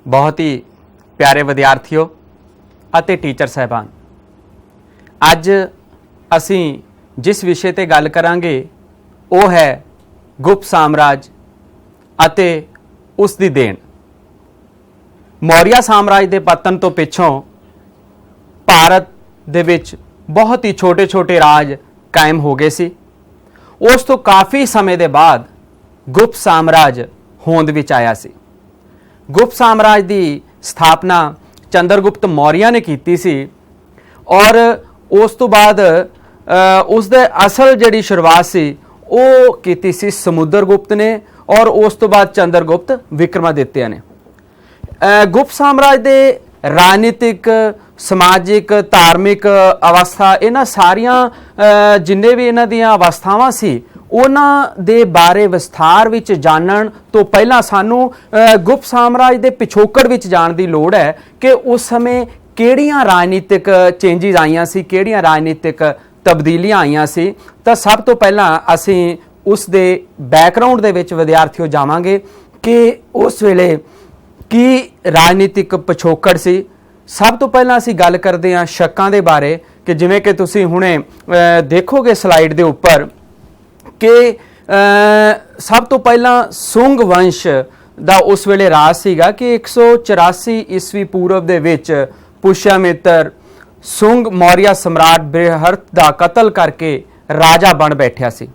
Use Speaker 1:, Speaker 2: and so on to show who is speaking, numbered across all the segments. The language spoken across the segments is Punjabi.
Speaker 1: बहुत ही प्यारे विद्यार्थियों ਅਤੇ टीचर साहबान, ਅੱਜ ਅਸੀਂ जिस विषय ਤੇ ਗੱਲ ਕਰਾਂਗੇ ਉਹ है गुप्त साम्राज ਅਤੇ ਉਸ ਦੀ ਦੇਣ। ਮੌਰੀਆ ਸਾਮਰਾਜ ਦੇ ਪਤਨ ਤੋਂ ਪਿੱਛੋਂ ਭਾਰਤ ਦੇ ਵਿੱਚ ਬਹੁਤ ਹੀ ਛੋਟੇ-ਛੋਟੇ ਰਾਜ ਕਾਇਮ ਹੋ ਗਏ ਸੀ। ਉਸ ਤੋਂ ਕਾਫੀ ਸਮੇਂ ਦੇ ਬਾਅਦ ਗੁਪਤ ਸਾਮਰਾਜ ਹੋਂਦ ਵਿੱਚ ਆਇਆ ਸੀ। गुप्त साम्राज की स्थापना चंद्रगुप्त मौर्य ने की सी और उस तो बाद उसदे असल जिहड़ी शुरुआत सी वो की सी समुद्रगुप्त ने और उस तो बाद चंद्रगुप्त विक्रमादित्य ने। गुप्त साम्राज के राजनीतिक समाजिक धार्मिक अवस्था इन्हां सारियां जिन्ने भी इन्हां दीयां अवस्थावां सी उन्हां दे बारे विस्तार विच जानन तो पहला सानू गुप्त साम्राज दे पिछोकड़ विच जाण दी लोड़ है कि उस समय किहड़ियां राजनीतिक चेंजिज आईयां सी, किहड़ियां राजनीतिक तब्दीलियां आईयां सी। तो सब तो पहला असीं उस दे बैकग्राउंड दे विच विद्यार्थियों जावांगे कि उस वेले की राजनीतिक पिछोकड़ सी। सब तो पहला असीं गल करदे हां शक्कां दे बारे कि जिवें कि तुसीं हुणे देखोगे स्लाइड दे उपर कि सब तो पहला सुंग वंश का उस वेले राज सीगा कि 184 ईस्वी पूर्व दे विच पुष्यमित्र सुंग मौर्य सम्राट बृहर्त का कतल करके राजा बन बैठा सी।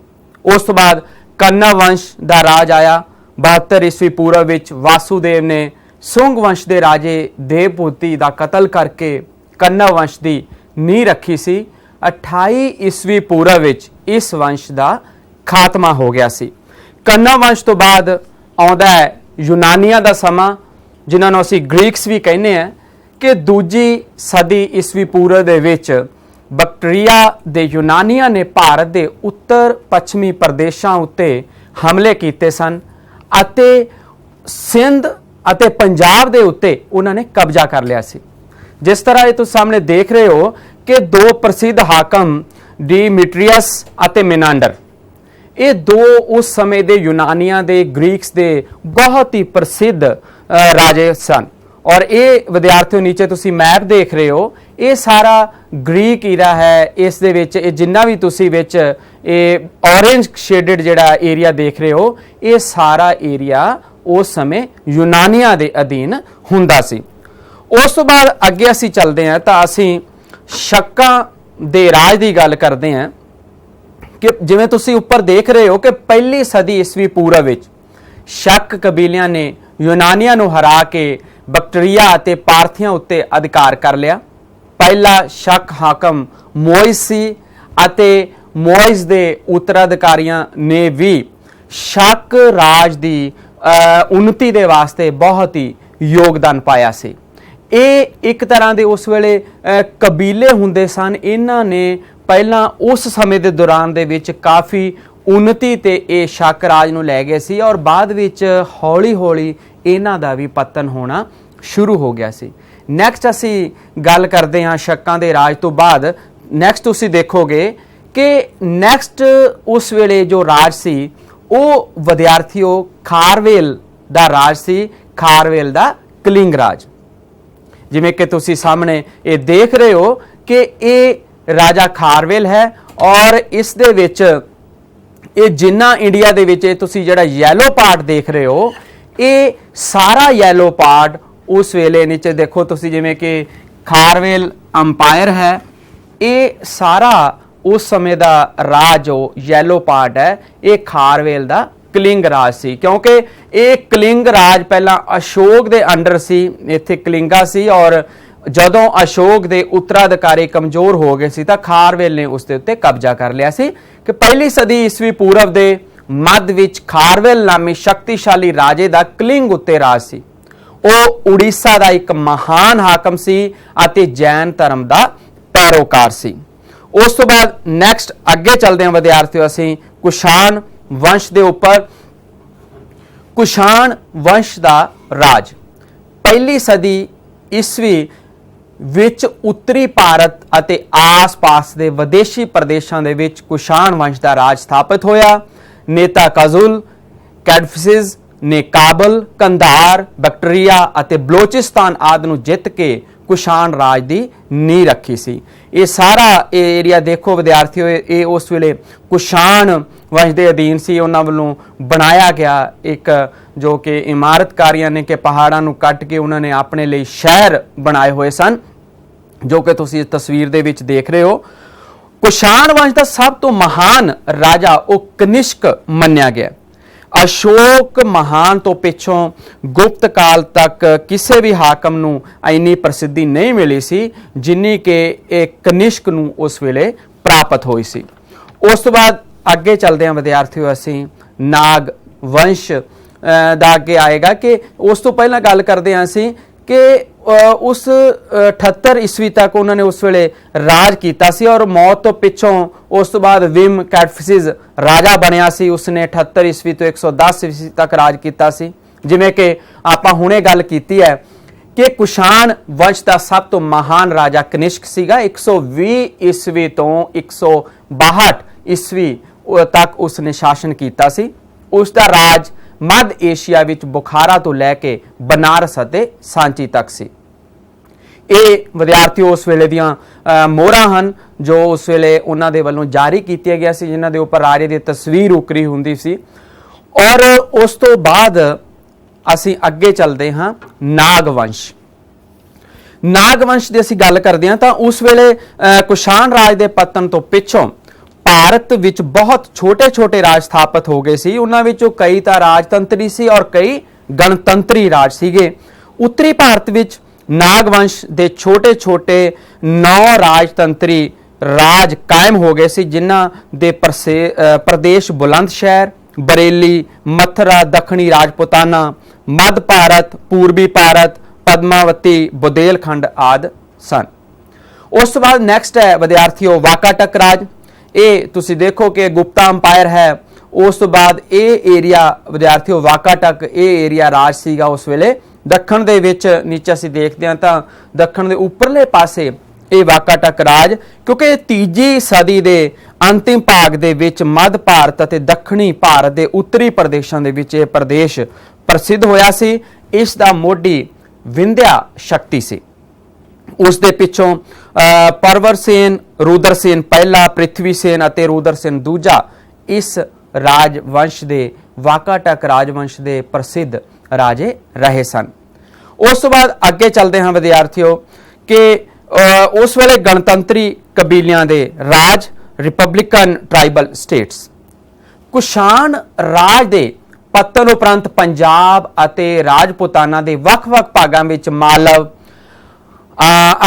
Speaker 1: उस तो बाद कन्ना वंश का राज आया। 72 ईस्वी पूर्व विच वासुदेव ने सुंग वंश के राजे देवभूति का कतल करके कन्ना वंश की नींह रखी सी। 28 ईस्वी पूर्व विच इस वंश का खात्मा हो गया सी। कन्ना वंश तो बाद आउंदा है यूनानिया का समा, जिन्होंने असीं ग्रीक्स भी कहने हैं कि दूजी सदी ईस्वी पूर्व दे विच बैक्ट्रिया दे यूनानिया ने भारत के उत्तर पश्चिमी प्रदेशों उत्ते हमले किए सन अते सिंध अते पंजाब दे उत्ते उन्होंने कब्जा कर लिया सी। जिस तरह ये तुम सामने देख रहे हो कि दो प्रसिद्ध हाकम डिमिट्रियस अते मिनांडर, ये दो उस समय दे यूनानिया दे ग्रीक्स दे बहुत ही प्रसिद्ध राजे सन। और ये विद्यार्थियों नीचे तुसी मैप देख रहे हो, ये सारा ग्रीक ईरा है। इस दे विच जिन्ना भी तुसी विच ये ऑरेंज शेडेड जिहड़ा एरिया देख रहे हो, ये सारा एरिया उस समय यूनानिया दे अधीन हुंदा सी। उस तो बाद अगे असीं चलदे हां तां असीं शक्कां दे राज दी गल करदे हां कि जिवें तुसीं उपर देख रहे हो कि पहली सदी ईस्वी पूर्व विच शक कबीलियां ने यूनानिया नूं हरा के बैक्ट्रिया अते पार्थियां उत्ते अधिकार कर लिया। पहला शक हाकम मोइस सी अते मोइस दे उत्तराधिकारियों ने भी शक राज दी उन्नति दे वास्ते बहुत ही योगदान पाया सी। ये एक तरह के उस वेले कबीले हुंदे सन, इन्हां ने पहला उस समय के दौरान दे विच काफ़ी उन्नति ते ये शक राज नूं लै गए सी और बाद विच हौली हौली इन्हां दा भी पतन होना शुरू हो गया सी। नैक्सट असी गल करते हाँ शक्कां दे राज तो बाद। नैक्सट तुसीं देखोगे कि नैक्सट उस वेले जो राज सी वो विद्यार्थियों खारवेल दा राज सी, खारवेल दा कलिंग राज। जिवें कि तुसीं सामने ये देख रहे हो कि ये राजा खारवेल है और इस दे विच ये जिन्ना इंडिया दे विच तुसीं जिहड़ा येलो पार्ट देख रहे हो, ये सारा येलो पार्ट उस वेले नीचे देखो तुसीं जिवें कि खारवेल अंपायर है, ये सारा उस समय दा राज जो येलो पार्ट है ये खारवेल दा कलिंग राज सी। क्योंकि ये कलिंग राज पहला अशोक दे अंडर सी, इत्थे कलिंगा सी और जदों अशोक दे उत्तराधिकारी कमजोर हो गए सी तां खारवेल ने उसके उत्ते कब्जा कर लिया सी। कि पहली सदी ईस्वी पूर्व दे मध्य विच खारवेल नामी शक्तिशाली राजे दा कलिंग उत्ते राज सी। ਉਹ उड़ीसा का एक महान हाकम सी अते जैन धर्म का पैरोकार सी। उस तो बाद नैक्सट अगे चलते हैं विद्यार्थियों असीं कुशाण वंश के उपर। कुशाण वंश का राज पहली सदी ईस्वी विच उत्तरी भारत अते आस पास के विदेशी प्रदेशों के कुशाण वंश का राज स्थापित होया। नेता काजुल कैडफिसिस ਨੇ ਕਾਬਲ, ਕੰਧਾਰ, ਬੈਕਟਰੀਆ ਅਤੇ ਬਲੋਚਿਸਤਾਨ ਆਦਿ ਨੂੰ ਜਿੱਤ ਕੇ ਕੁਸ਼ਾਨ ਰਾਜ ਦੀ ਨੀਂਹ ਰੱਖੀ ਸੀ। ਇਹ ਸਾਰਾ ਏਰੀਆ ਦੇਖੋ ਵਿਦਿਆਰਥੀਓ, ਇਹ ਉਸ ਵੇਲੇ ਕੁਸ਼ਾਨ ਵੰਸ਼ ਦੇ ਅਧੀਨ ਸੀ। ਉਹਨਾਂ ਵੱਲੋਂ ਬਣਾਇਆ ਗਿਆ ਇੱਕ ਜੋ ਕਿ ਇਮਾਰਤਕਾਰੀਆਂ ਨੇ ਕਿ ਪਹਾੜਾਂ ਨੂੰ ਕੱਟ ਕੇ ਉਹਨਾਂ ਨੇ ਆਪਣੇ ਲਈ ਸ਼ਹਿਰ ਬਣਾਏ ਹੋਏ ਸਨ, ਜੋ ਕਿ ਤੁਸੀਂ ਇਸ ਤਸਵੀਰ ਦੇ ਵਿੱਚ ਦੇਖ ਰਹੇ ਹੋ। ਕੁਸ਼ਾਨ ਵੰਸ਼ ਦਾ ਸਭ ਤੋਂ ਮਹਾਨ ਰਾਜਾ ਉਹ ਕਨਿਸ਼ਕ ਮੰਨਿਆ ਗਿਆ। ਅਸ਼ੋਕ ਮਹਾਨ ਤੋਂ ਪਿੱਛੋਂ ਗੁਪਤ ਕਾਲ ਤੱਕ ਕਿਸੇ ਵੀ ਹਾਕਮ ਨੂੰ ਇੰਨੀ ਪ੍ਰਸਿੱਧੀ ਨਹੀਂ ਮਿਲੀ ਸੀ ਜਿੰਨੀ ਕਿ ਇਹ ਕਨਿਸ਼ਕ ਨੂੰ ਉਸ ਵੇਲੇ ਪ੍ਰਾਪਤ ਹੋਈ ਸੀ। ਉਸ ਤੋਂ ਬਾਅਦ ਅੱਗੇ ਚੱਲਦੇ ਹਾਂ ਵਿਦਿਆਰਥੀਓ, ਅਸੀਂ ਨਾਗ ਵੰਸ਼ ਦਾ ਅੱਗੇ ਆਏਗਾ ਕਿ ਉਸ ਤੋਂ ਪਹਿਲਾਂ ਗੱਲ ਕਰਦੇ ਹਾਂ ਅਸੀਂ ਕਿ ਉਸ 78 ਈਸਵੀ ਤੱਕ ਉਹਨਾਂ ਨੇ ਉਸ ਵੇਲੇ ਰਾਜ ਕੀਤਾ ਸੀ ਔਰ ਮੌਤ ਤੋਂ ਪਿੱਛੋਂ ਉਸ ਤੋਂ ਬਾਅਦ ਵਿਮ ਕੈਟਫਿਸਿਸ ਰਾਜਾ ਬਣਿਆ ਸੀ। ਉਸਨੇ 78 ਈਸਵੀ ਤੋਂ 110 ਈਸਵੀ ਤੱਕ ਰਾਜ ਕੀਤਾ ਸੀ। ਜਿਵੇਂ ਕਿ ਆਪਾਂ ਹੁਣੇ ਗੱਲ ਕੀਤੀ ਹੈ ਕਿ ਕੁਸ਼ਾਨ ਵੰਸ਼ ਦਾ ਸਭ ਤੋਂ ਮਹਾਨ ਰਾਜਾ ਕਨਿਸ਼ਕ ਸੀਗਾ। 120 ਈਸਵੀ ਤੋਂ 162 ਈਸਵੀ ਤੱਕ ਉਸਨੇ ਸ਼ਾਸਨ ਕੀਤਾ ਸੀ। ਉਸ ਦਾ ਰਾਜ ਮੱਧ ਏਸ਼ੀਆ ਵਿੱਚ ਬੁਖਾਰਾ ਤੋਂ ਲੈ ਕੇ ਬਨਾਰਸ ਅਤੇ ਸਾਂਚੀ ਤੱਕ ਸੀ। ਇਹ ਵਿਦਿਆਰਥੀਓ ਉਸ ਵੇਲੇ ਦੀਆਂ ਮੋਹਰਾਂ ਹਨ ਜੋ ਉਸ ਵੇਲੇ ਉਹਨਾਂ ਦੇ ਵੱਲੋਂ ਜਾਰੀ ਕੀਤੀਆਂ ਗਿਆ ਸੀ, ਜਿਨ੍ਹਾਂ ਦੇ ਉੱਪਰ ਰਾਜੇ ਦੀ ਤਸਵੀਰ ਉਕਰੀ ਹੁੰਦੀ ਸੀ। ਔਰ ਉਸ ਤੋਂ ਬਾਅਦ ਅਸੀਂ ਅੱਗੇ ਚੱਲਦੇ ਹਾਂ ਨਾਗ ਵੰਸ਼। ਨਾਗ ਵੰਸ਼ ਦੀ ਅਸੀਂ ਗੱਲ ਕਰਦੇ ਹਾਂ ਤਾਂ ਉਸ ਵੇਲੇ ਕੁਸ਼ਾਨ ਰਾਜ ਦੇ ਪਤਨ ਤੋਂ ਪਿੱਛੋਂ ਭਾਰਤ ਵਿੱਚ ਬਹੁਤ ਛੋਟੇ-ਛੋਟੇ ਰਾਜ ਸਥਾਪਿਤ ਹੋ ਗਏ ਸੀ। ਉਹਨਾਂ ਵਿੱਚੋਂ ਕਈ ਤਾਂ ਰਾਜਤੰਤਰੀ ਸੀ ਔਰ ਕਈ ਗਣਤੰਤਰੀ ਰਾਜ ਸੀਗੇ। ਉੱਤਰੀ ਭਾਰਤ ਵਿੱਚ ਨਾਗ ਵੰਸ਼ ਦੇ ਛੋਟੇ-ਛੋਟੇ 9 ਰਾਜਤੰਤਰੀ ਰਾਜ ਕਾਇਮ ਹੋ ਗਏ ਸੀ, ਜਿਨ੍ਹਾਂ ਦੇ ਪ੍ਰਦੇਸ਼ ਬੁਲੰਦ ਸ਼ਹਿਰ, ਬਰੇਲੀ, ਮਥੁਰਾ, ਦੱਖਣੀ ਰਾਜਪੂਤਾਨਾ, ਮੱਧ ਭਾਰਤ, ਪੂਰਬੀ ਭਾਰਤ, ਪਦਮਾਵਤੀ, ਬੁੰਦੇਲਖੰਡ ਆਦਿ ਸਨ। ਉਸ ਤੋਂ ਬਾਅਦ ਨੈਕਸਟ ਹੈ ਵਿਦਿਆਰਥੀਓ ਵਾਕਾਟਕ ਰਾਜ। ਇਹ ਤੁਸੀਂ ਦੇਖੋ ਕਿ ਗੁਪਤਾ ਅੰਪਾਇਰ ਹੈ। ਉਸ ਤੋਂ ਬਾਅਦ ਇਹ ਏਰੀਆ ਵਿਦਿਆਰਥੀਓ ਵਾਕਾਟਕ, ਇਹ ਏਰੀਆ ਰਾਜ ਸੀਗਾ ਉਸ ਵੇਲੇ। ਦੱਖਣ ਦੇ ਵਿੱਚ ਨੀਚੇ ਅਸੀਂ ਦੇਖਦੇ ਹਾਂ ਤਾਂ ਦੱਖਣ ਦੇ ਉੱਪਰਲੇ ਪਾਸੇ ਇਹ ਵਾਕਾਟਕ ਰਾਜ, ਕਿਉਂਕਿ 3 ਸਦੀ ਦੇ ਅੰਤਿਮ ਭਾਗ ਦੇ ਵਿੱਚ ਮੱਧ ਭਾਰਤ ਅਤੇ ਦੱਖਣੀ ਭਾਰਤ ਦੇ ਉੱਤਰੀ ਪ੍ਰਦੇਸ਼ਾਂ ਦੇ ਵਿੱਚ ਇਹ ਪ੍ਰਦੇਸ਼ ਪ੍ਰਸਿੱਧ ਹੋਇਆ ਸੀ। ਇਸ ਦਾ ਮੋਢੀ ਵਿੰਧਿਆ ਸ਼ਕਤੀ ਸੀ। ਉਸ ਦੇ ਪਿੱਛੋਂ ਪਰਵਰਸੇਨ, ਰੁਦਰਸੇਨ ਪਹਿਲਾ, ਪ੍ਰਿਥਵੀਸੇਨ ਅਤੇ ਰੁਦਰਸੇਨ ਦੂਜਾ ਇਸ ਰਾਜਵੰਸ਼ ਦੇ ਵਾਕਾਟਕ ਰਾਜਵੰਸ਼ ਦੇ ਪ੍ਰਸਿੱਧ ਰਾਜੇ ਰਹੇ ਸਨ। ਉਸ ਤੋਂ ਬਾਅਦ ਅੱਗੇ ਚੱਲਦੇ ਹਾਂ ਵਿਦਿਆਰਥੀਓ ਕਿ ਉਸ ਵੇਲੇ ਗਣਤੰਤਰੀ ਕਬੀਲਿਆਂ ਦੇ ਰਾਜ, ਰਿਪਬਲਿਕਨ ਟ੍ਰਾਈਬਲ ਸਟੇਟਸ। ਕੁਸ਼ਾਨ ਰਾਜ ਦੇ ਪਤਨ ਉਪਰੰਤ ਪੰਜਾਬ ਅਤੇ ਰਾਜਪੂਤਾਨਾ ਦੇ ਵੱਖ-ਵੱਖ ਭਾਗਾਂ ਵਿੱਚ ਮਾਲਵ,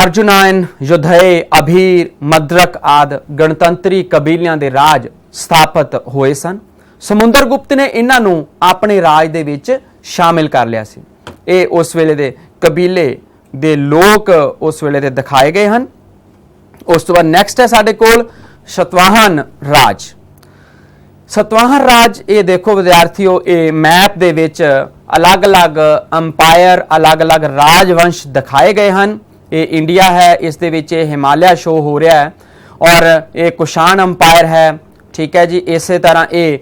Speaker 1: ਅਰਜੁਨਾਇਨ, ਯੁਧੇ, ਅਭੀਰ, ਮਦਰਕ ਆਦਿ ਗਣਤੰਤਰੀ ਕਬੀਲਿਆਂ ਦੇ ਰਾਜ ਸਥਾਪਿਤ ਹੋਏ ਸਨ। ਸਮੁੰਦਰ ਗੁਪਤ ਨੇ ਇਹਨਾਂ ਨੂੰ ਆਪਣੇ ਰਾਜ ਦੇ ਵਿੱਚ ਸ਼ਾਮਿਲ ਕਰ ਲਿਆ ਸੀ। ਇਹ ਉਸ ਵੇਲੇ ਦੇ ਕਬੀਲੇ ਦੇ ਲੋਕ ਉਸ ਵੇਲੇ ਦੇ ਦਿਖਾਏ ਗਏ ਹਨ। ਉਸ ਤੋਂ ਬਾਅਦ ਨੈਕਸਟ ਹੈ ਸਾਡੇ ਕੋਲ ਸਤਵਾਹਨ ਰਾਜ। ਸਤਵਾਹਨ ਰਾਜ, ਇਹ ਦੇਖੋ ਵਿਦਿਆਰਥੀਓ, ਇਹ ਮੈਪ ਦੇ ਵਿੱਚ ਅਲੱਗ-ਅਲੱਗ ਅੰਪਾਇਰ, ਅਲੱਗ-ਅਲੱਗ ਰਾਜਵੰਸ਼ ਦਿਖਾਏ ਗਏ ਹਨ। ਇਹ ਇੰਡੀਆ ਹੈ, ਇਸ ਦੇ ਵਿੱਚ ਇਹ ਹਿਮਾਲਿਆ ਸ਼ੋ ਹੋ ਰਿਹਾ ਹੈ ਔਰ ਇਹ ਕੁਸ਼ਾਨ ਅੰਪਾਇਰ ਹੈ। ਠੀਕ ਹੈ ਜੀ। ਇਸੇ ਤਰ੍ਹਾਂ ਇਹ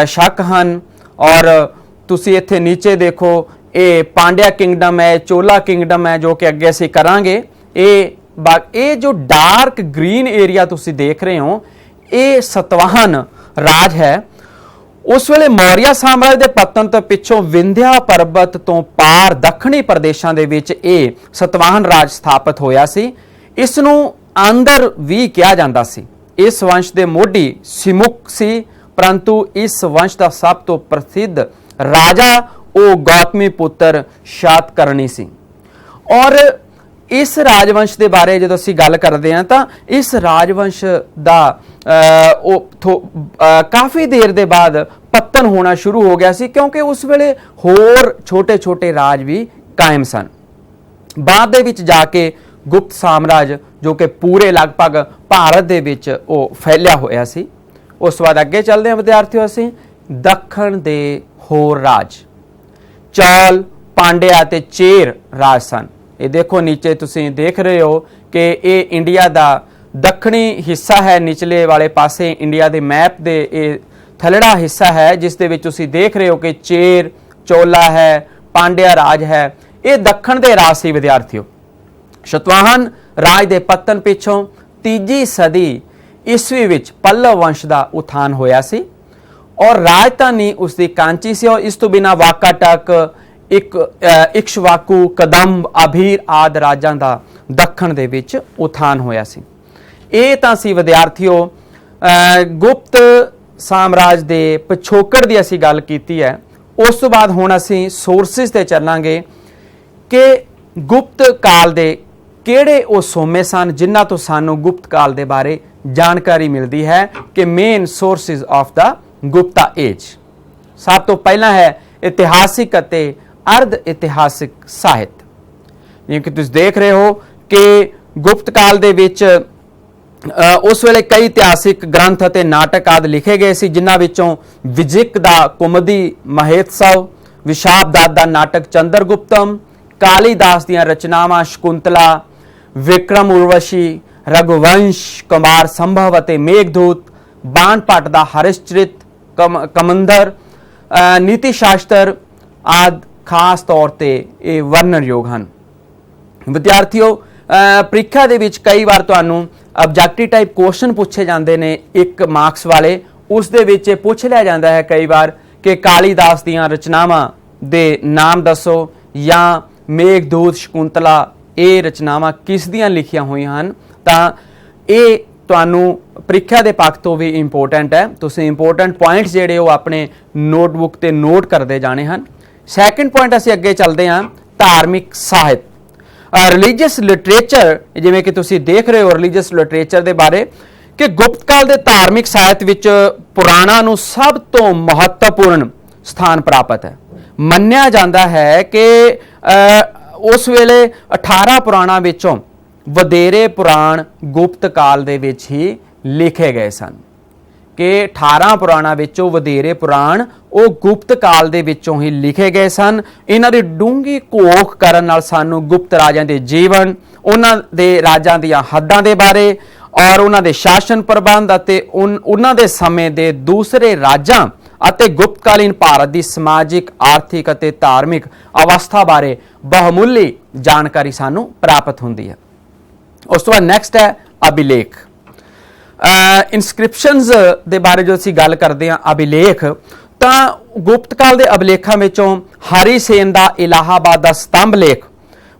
Speaker 1: ਸ਼ਕ ਹਨ ਔਰ ਤੁਸੀਂ ਇੱਥੇ ਨੀਚੇ ਦੇਖੋ ਇਹ ਪਾਂਡਿਆ ਕਿੰਗਡਮ ਹੈ, ਚੋਲਾ ਕਿੰਗਡਮ ਹੈ, ਜੋ ਕਿ ਅੱਗੇ ਅਸੀਂ ਕਰਾਂਗੇ। ਇਹ ਜੋ ਡਾਰਕ ਗ੍ਰੀਨ ਏਰੀਆ ਤੁਸੀਂ ਦੇਖ ਰਹੇ ਹੋ, ਇਹ ਸਤਵਾਹਨ ਰਾਜ ਹੈ। ਉਸ ਵੇਲੇ ਮੌਰੀਆ ਸਾਮਰਾਜ ਦੇ ਪਤਨ ਤੋਂ ਪਿੱਛੋਂ ਵਿੰਧਿਆ ਪਰਬਤ ਤੋਂ ਪਾਰ ਦੱਖਣੀ ਪ੍ਰਦੇਸ਼ਾਂ ਦੇ ਵਿੱਚ ਇਹ ਸਤਵਾਹਨ ਰਾਜ ਸਥਾਪਿਤ ਹੋਇਆ ਸੀ। ਇਸ ਨੂੰ ਅੰਦਰ ਵੀ ਕਿਹਾ ਜਾਂਦਾ ਸੀ। ਇਸ ਵੰਸ਼ ਦੇ ਮੋਢੀ ਸਿਮੁਕ ਸੀ, ਪਰੰਤੂ ਇਸ ਵੰਸ਼ ਦਾ ਸਭ ਤੋਂ ਪ੍ਰਸਿੱਧ ਰਾਜਾ ਉਹ ਗੌਤਮੀ ਪੁੱਤਰ ਸ਼ਾਤਕਰਣੀ ਸੀ। ਔਰ ਇਸ ਰਾਜਵੰਸ਼ ਦੇ ਬਾਰੇ ਜਦੋਂ ਅਸੀਂ ਗੱਲ ਕਰਦੇ ਹਾਂ ਤਾਂ ਇਸ ਰਾਜਵੰਸ਼ ਦਾ ਕਾਫੀ ਦੇਰ ਦੇ ਬਾਅਦ ਪਤਨ ਹੋਣਾ ਸ਼ੁਰੂ ਹੋ ਗਿਆ ਸੀ, ਕਿਉਂਕਿ ਉਸ ਵੇਲੇ ਹੋਰ ਛੋਟੇ-ਛੋਟੇ ਰਾਜ ਵੀ ਕਾਇਮ ਸਨ। ਬਾਅਦ ਦੇ ਵਿੱਚ ਜਾ ਕੇ ਗੁਪਤ ਸਾਮਰਾਜ ਜੋ ਕਿ ਪੂਰੇ ਲਗਭਗ ਭਾਰਤ ਦੇ ਵਿੱਚ ਉਹ ਫੈਲਿਆ ਹੋਇਆ ਸੀ। ਉਸ ਤੋਂ ਬਾਅਦ ਅੱਗੇ ਚੱਲਦੇ ਹਾਂ ਵਿਦਿਆਰਥੀਓ ਅਸੀਂ ਦੱਖਣ ਦੇ ਹੋਰ ਰਾਜ। ਚੌਲ, ਪਾਂਡਿਆ ਅਤੇ ਚੇਰ ਰਾਜ ਸਨ। ਇਹ ਦੇਖੋ ਨੀਚੇ ਤੁਸੀਂ ਦੇਖ ਰਹੇ ਹੋ ਕਿ ਇਹ ਇੰਡੀਆ ਦਾ ਦੱਖਣੀ ਹਿੱਸਾ ਹੈ। ਨਿਚਲੇ ਵਾਲੇ ਪਾਸੇ ਇੰਡੀਆ ਦੇ ਮੈਪ ਦੇ ਇਹ ਥਲੜਾ ਹਿੱਸਾ ਹੈ, ਜਿਸ ਦੇ ਵਿੱਚ ਤੁਸੀਂ ਦੇਖ ਰਹੇ ਹੋ ਕਿ ਚੇਰ चोला है, पांड्या राज है, ये दक्षिण के राज से विद्यार्थियों। शतवाहन राज के पतन पिछों 3 सदी ईस्वी विच पल्लव वंश का उत्थान होया सी और राजधानी उसकी कांची से। और इस तो बिना वाकाटक, इक्ष्वाकु, कदंब, अभीर आदि राजां दा दक्षिण दे विच उत्थान होया सी। ਇਹ ਤਾਂ ਸੀ ਵਿਦਿਆਰਥੀਓ ਗੁਪਤ ਸਾਮਰਾਜ ਦੇ ਪਿਛੋਕੜ ਦੀ ਅਸੀਂ ਗੱਲ ਕੀਤੀ ਹੈ। ਉਸ ਤੋਂ ਬਾਅਦ ਹੁਣ ਅਸੀਂ ਸੋਰਸਿਸ ਤੇ ਚੱਲਾਂਗੇ ਕਿ ਗੁਪਤ ਕਾਲ ਦੇ ਕਿਹੜੇ ਉਹ ਸੋਮੇ ਸਨ ਜਿਨ੍ਹਾਂ ਤੋਂ ਸਾਨੂੰ ਗੁਪਤ ਕਾਲ ਦੇ ਬਾਰੇ ਜਾਣਕਾਰੀ ਮਿਲਦੀ ਹੈ ਕਿ main sources of the Gupta age. ਸਭ ਤੋਂ ਪਹਿਲਾਂ ਹੈ ਇਤਿਹਾਸਿਕ ਅਤੇ ਅਰਧ ਇਤਿਹਾਸਿਕ ਸਾਹਿਤ। ਜਿਵੇਂ ਕਿ ਤੁਸੀਂ ਦੇਖ ਰਹੇ ਹੋ ਕਿ ਗੁਪਤ ਕਾਲ ਦੇ ਵਿੱਚ ਉਸ ਵੇਲੇ ਕਈ ਇਤਿਹਾਸਿਕ ਗ੍ਰੰਥ ਅਤੇ ਨਾਟਕ ਆਦਿ ਲਿਖੇ ਗਏ ਸੀ, ਜਿਨ੍ਹਾਂ ਵਿੱਚੋਂ ਵਿਜਿਕ ਦਾ ਕੁਮਦੀ ਮਹੇਤਸਵ, ਵਿਸ਼ਾਪਦਾਸ ਦਾ ਨਾਟਕ ਚੰਦਰਗੁਪਤਮ, ਕਾਲੀਦਾਸ ਦੀਆਂ ਰਚਨਾਵਾਂ ਸ਼ਕੁੰਤਲਾ, ਵਿਕਰਮ ਉਰਵਸ਼ੀ, ਰਘੁਵੰਸ਼, ਕੁਮਾਰ ਸੰਭਵ ਅਤੇ ਮੇਘਦੂਤ, ਬਾਣ ਭੱਟ ਦਾ ਹਰਿਸ਼ਚਰਿਤ, ਕਮੰਦਰ, ਨੀਤੀ ਸ਼ਾਸਤਰ ਆਦਿ ਖਾਸ ਤੌਰ ਤੇ ਇਹ ਵਰਣਨਯੋਗ ਹਨ। ਵਿਦਿਆਰਥੀਓ ਪ੍ਰੀਖਿਆ ਦੇ ਵਿੱਚ ਕਈ ਵਾਰ ਤੁਹਾਨੂੰ ਆਬਜੈਕਟਿਵ ਟਾਈਪ ਕੁਐਸਚਨ ਪੁੱਛੇ ਜਾਂਦੇ ਨੇ 1 ਮਾਰਕਸ ਵਾਲੇ। ਉਸ ਦੇ ਵਿੱਚ ਇਹ ਪੁੱਛ ਲਿਆ ਜਾਂਦਾ ਹੈ ਕਈ ਵਾਰ ਕਿ ਕਾਲੀਦਾਸ ਦੀਆਂ ਰਚਨਾਵਾਂ ਦੇ ਨਾਮ ਦੱਸੋ ਜਾਂ ਮੇਘਦੂਤ, ਸ਼ਕੁੰਤਲਾ ਇਹ ਰਚਨਾਵਾਂ ਕਿਸ ਦੀਆਂ ਲਿਖੀਆਂ ਹੋਈਆਂ ਹਨ। ਤਾਂ ਇਹ ਤੁਹਾਨੂੰ ਪ੍ਰੀਖਿਆ ਦੇ ਪੱਖ ਤੋਂ ਵੀ ਇੰਪੋਰਟੈਂਟ ਹੈ। ਤੁਸੀਂ ਇੰਪੋਰਟੈਂਟ ਪੁਆਇੰਟਸ ਜਿਹੜੇ ਉਹ ਆਪਣੇ ਨੋਟਬੁੱਕ ਤੇ ਨੋਟ ਕਰਦੇ ਜਾਣੇ ਹਨ। ਸੈਕੰਡ ਪੁਆਇੰਟ ਅਸੀਂ ਅੱਗੇ ਚੱਲਦੇ ਹਾਂ, ਧਾਰਮਿਕ ਸਾਹਿਤ, ਰਿਲੀਜੀਅਸ ਲਿਟਰੇਚਰ। ਜਿਵੇਂ ਕਿ ਤੁਸੀਂ ਦੇਖ ਰਹੇ ਹੋ ਰਿਲੀਜੀਅਸ ਲਿਟਰੇਚਰ ਦੇ ਬਾਰੇ ਕਿ ਗੁਪਤ ਕਾਲ ਦੇ ਧਾਰਮਿਕ ਸਾਹਿਤ ਵਿੱਚ ਪੁਰਾਣਾਂ ਨੂੰ ਸਭ ਤੋਂ ਮਹੱਤਵਪੂਰਨ ਸਥਾਨ ਪ੍ਰਾਪਤ ਹੈ। ਮੰਨਿਆ ਜਾਂਦਾ ਹੈ ਕਿ ਉਸ ਵੇਲੇ 18 ਪੁਰਾਣਾਂ ਵਿੱਚੋਂ ਵਧੇਰੇ ਪੁਰਾਣ ਗੁਪਤ ਕਾਲ ਦੇ ਵਿੱਚ ਹੀ ਲਿਖੇ ਗਏ ਸਨ ਕਿ 18 ਪੁਰਾਣਾਂ ਵਿੱਚੋਂ ਵਧੇਰੇ ਪੁਰਾਣ ਉਹ ਗੁਪਤ ਕਾਲ ਦੇ ਵਿੱਚੋਂ ਹੀ ਲਿਖੇ ਗਏ ਸਨ। ਇਹਨਾਂ ਦੀ ਡੂੰਘੀ ਘੋਖ ਕਰਨ ਨਾਲ ਸਾਨੂੰ ਗੁਪਤ ਰਾਜਾਂ ਦੇ ਜੀਵਨ, ਉਹਨਾਂ ਦੇ ਰਾਜਾਂ ਦੀਆਂ ਹੱਦਾਂ ਦੇ ਬਾਰੇ ਔਰ ਉਹਨਾਂ ਦੇ ਸ਼ਾਸਨ ਪ੍ਰਬੰਧ ਅਤੇ ਉਹਨਾਂ ਦੇ ਸਮੇਂ ਦੇ ਦੂਸਰੇ ਰਾਜਾਂ ਅਤੇ ਗੁਪਤਕਾਲੀਨ ਭਾਰਤ ਦੀ ਸਮਾਜਿਕ, ਆਰਥਿਕ ਅਤੇ ਧਾਰਮਿਕ ਅਵਸਥਾ ਬਾਰੇ ਬਹੁਮੁੱਲੀ ਜਾਣਕਾਰੀ ਸਾਨੂੰ ਪ੍ਰਾਪਤ ਹੁੰਦੀ ਹੈ। ਉਸ ਤੋਂ ਬਾਅਦ ਨੈਕਸਟ ਹੈ ਅਭਿਲੇਖ। ਇਨਸਕ੍ਰਿਪਸ਼ਨਸ ਦੇ ਬਾਰੇ ਜੋ ਅਸੀਂ ਗੱਲ ਕਰਦੇ ਹਾਂ ਅਭਿਲੇਖ, ਤਾਂ ਗੁਪਤ ਕਾਲ ਦੇ ਅਭਿਲੇਖਾਂ ਵਿੱਚੋਂ ਹਰੀ ਸੇਨ ਦਾ ਇਲਾਹਾਬਾਦ ਦਾ ਸਤੰਭ ਲੇਖ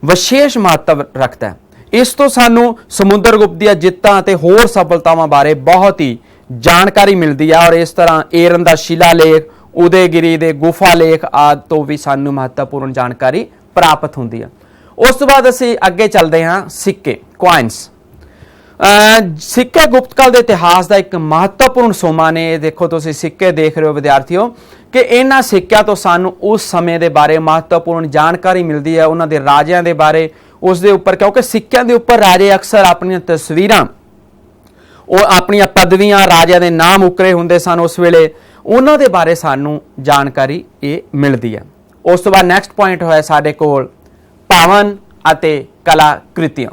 Speaker 1: ਵਿਸ਼ੇਸ਼ ਮਹੱਤਵ ਰੱਖਦਾ ਹੈ। ਇਸ ਤੋਂ ਸਾਨੂੰ ਸਮੁੰਦਰਗੁਪਤ ਦੀਆਂ ਜਿੱਤਾਂ ਅਤੇ ਹੋਰ ਸਫਲਤਾਵਾਂ ਬਾਰੇ ਬਹੁਤ ਹੀ ਜਾਣਕਾਰੀ ਮਿਲਦੀ ਹੈ ਔਰ ਇਸ ਤਰ੍ਹਾਂ ਏਰਨ ਦਾ ਸ਼ਿਲਾ ਲੇਖ, ਉਦੈਗਿਰੀ ਦੇ ਗੁਫਾ ਲੇਖ ਆਦਿ ਤੋਂ ਵੀ ਸਾਨੂੰ ਮਹੱਤਵਪੂਰਨ ਜਾਣਕਾਰੀ ਪ੍ਰਾਪਤ ਹੁੰਦੀ ਹੈ। ਉਸ ਤੋਂ ਬਾਅਦ ਅਸੀਂ ਅੱਗੇ ਚੱਲਦੇ ਹਾਂ ਸਿੱਕੇ, ਕੁਆਇਨਸ। ਸਿੱਕੇ ਗੁਪਤ ਕਾਲ ਦੇ ਇਤਿਹਾਸ ਦਾ ਇੱਕ ਮਹੱਤਵਪੂਰਨ ਸੋਮਾ ਨੇ। ਦੇਖੋ ਤੁਸੀਂ ਸਿੱਕੇ ਦੇਖ ਰਹੇ ਹੋ ਵਿਦਿਆਰਥੀਓ ਕਿ ਇਹਨਾਂ ਸਿੱਕਿਆਂ ਤੋਂ ਸਾਨੂੰ ਉਸ ਸਮੇਂ ਦੇ ਬਾਰੇ ਮਹੱਤਵਪੂਰਨ ਜਾਣਕਾਰੀ ਮਿਲਦੀ ਹੈ, ਉਹਨਾਂ ਦੇ ਰਾਜਿਆਂ ਦੇ ਬਾਰੇ, ਉਸ ਦੇ ਉੱਪਰ, ਕਿਉਂਕਿ ਸਿੱਕਿਆਂ ਦੇ ਉੱਪਰ ਰਾਜੇ ਅਕਸਰ ਆਪਣੀਆਂ ਤਸਵੀਰਾਂ, ਉਹ ਆਪਣੀਆਂ ਪਦਵੀਆਂ, ਰਾਜਿਆਂ ਦੇ ਨਾਮ ਉਕਰੇ ਹੁੰਦੇ ਸਨ ਉਸ ਵੇਲੇ, ਉਹਨਾਂ ਦੇ ਬਾਰੇ ਸਾਨੂੰ ਜਾਣਕਾਰੀ ਇਹ ਮਿਲਦੀ ਹੈ। ਉਸ ਤੋਂ ਬਾਅਦ ਨੈਕਸਟ ਪੁਆਇੰਟ ਹੋਇਆ ਸਾਡੇ ਕੋਲ ਭਵਨ ਅਤੇ ਕਲਾਕ੍ਰਿਤੀਆਂ,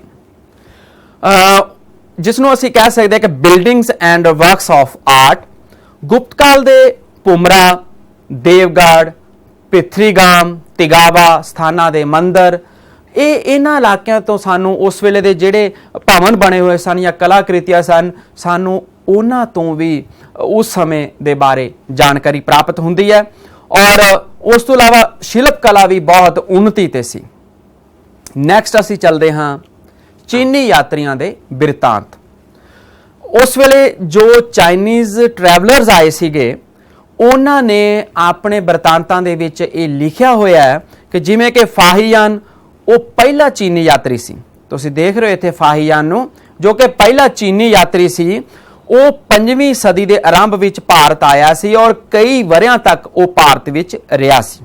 Speaker 1: ਜਿਸ ਨੂੰ ਅਸੀਂ ਕਹਿ ਸਕਦੇ ਹਾਂ ਕਿ buildings and works of art. ਗੁਪਤ ਕਾਲ ਦੇ ਭੁਮਰਾ, ਦੇਵਗੜ੍ਹ, ਪਿਥਰੀਗਾਮ, ਤਿਗਾਵਾ ਸਥਾਨਾਂ ਦੇ ਮੰਦਰ, ਇਹਨਾਂ ਇਲਾਕਿਆਂ ਤੋਂ ਸਾਨੂੰ ਉਸ ਵੇਲੇ ਦੇ ਜਿਹੜੇ ਭਵਨ ਬਣੇ ਹੋਏ ਸਨ ਜਾਂ ਕਲਾਕ੍ਰਿਤੀਆਂ ਸਨ, ਸਾਨੂੰ ਉਹਨਾਂ ਤੋਂ ਵੀ ਉਸ ਸਮੇਂ ਦੇ ਬਾਰੇ ਜਾਣਕਾਰੀ ਪ੍ਰਾਪਤ ਹੁੰਦੀ ਹੈ। ਔਰ ਉਸ ਤੋਂ ਇਲਾਵਾ ਸ਼ਿਲਪ ਕਲਾ ਵੀ ਬਹੁਤ ਉੱਨਤੀ ਤੇ ਸੀ। ਨੈਕਸਟ ਅਸੀਂ ਚੱਲਦੇ ਹਾਂ ਚੀਨੀ ਯਾਤਰੀਆਂ ਦੇ ਬਿਰਤਾਂਤ। ਉਸ ਵੇਲੇ ਜੋ ਚਾਈਨੀਜ਼ ਟਰੈਵਲਰਸ ਆਏ ਸੀਗੇ, ਉਹਨਾਂ ਨੇ ਆਪਣੇ ਬਿਰਤਾਂਤਾਂ ਦੇ ਵਿੱਚ ਇਹ ਲਿਖਿਆ ਹੋਇਆ ਹੈ ਕਿ ਜਿਵੇਂ ਕਿ ਫਾਹੀਯਾਨ ਉਹ ਪਹਿਲਾ ਚੀਨੀ ਯਾਤਰੀ ਸੀ। ਤੁਸੀਂ ਦੇਖ ਰਹੇ ਹੋ ਇੱਥੇ ਫਾਹੀਯਾਨ ਨੂੰ, ਜੋ ਕਿ ਪਹਿਲਾ ਚੀਨੀ ਯਾਤਰੀ ਸੀ। ਉਹ 5ਵੀਂ ਸਦੀ ਦੇ ਆਰੰਭ ਵਿੱਚ ਭਾਰਤ ਆਇਆ ਸੀ ਔਰ ਕਈ ਵਰ੍ਹਿਆਂ ਤੱਕ ਉਹ ਭਾਰਤ ਵਿੱਚ ਰਿਹਾ ਸੀ।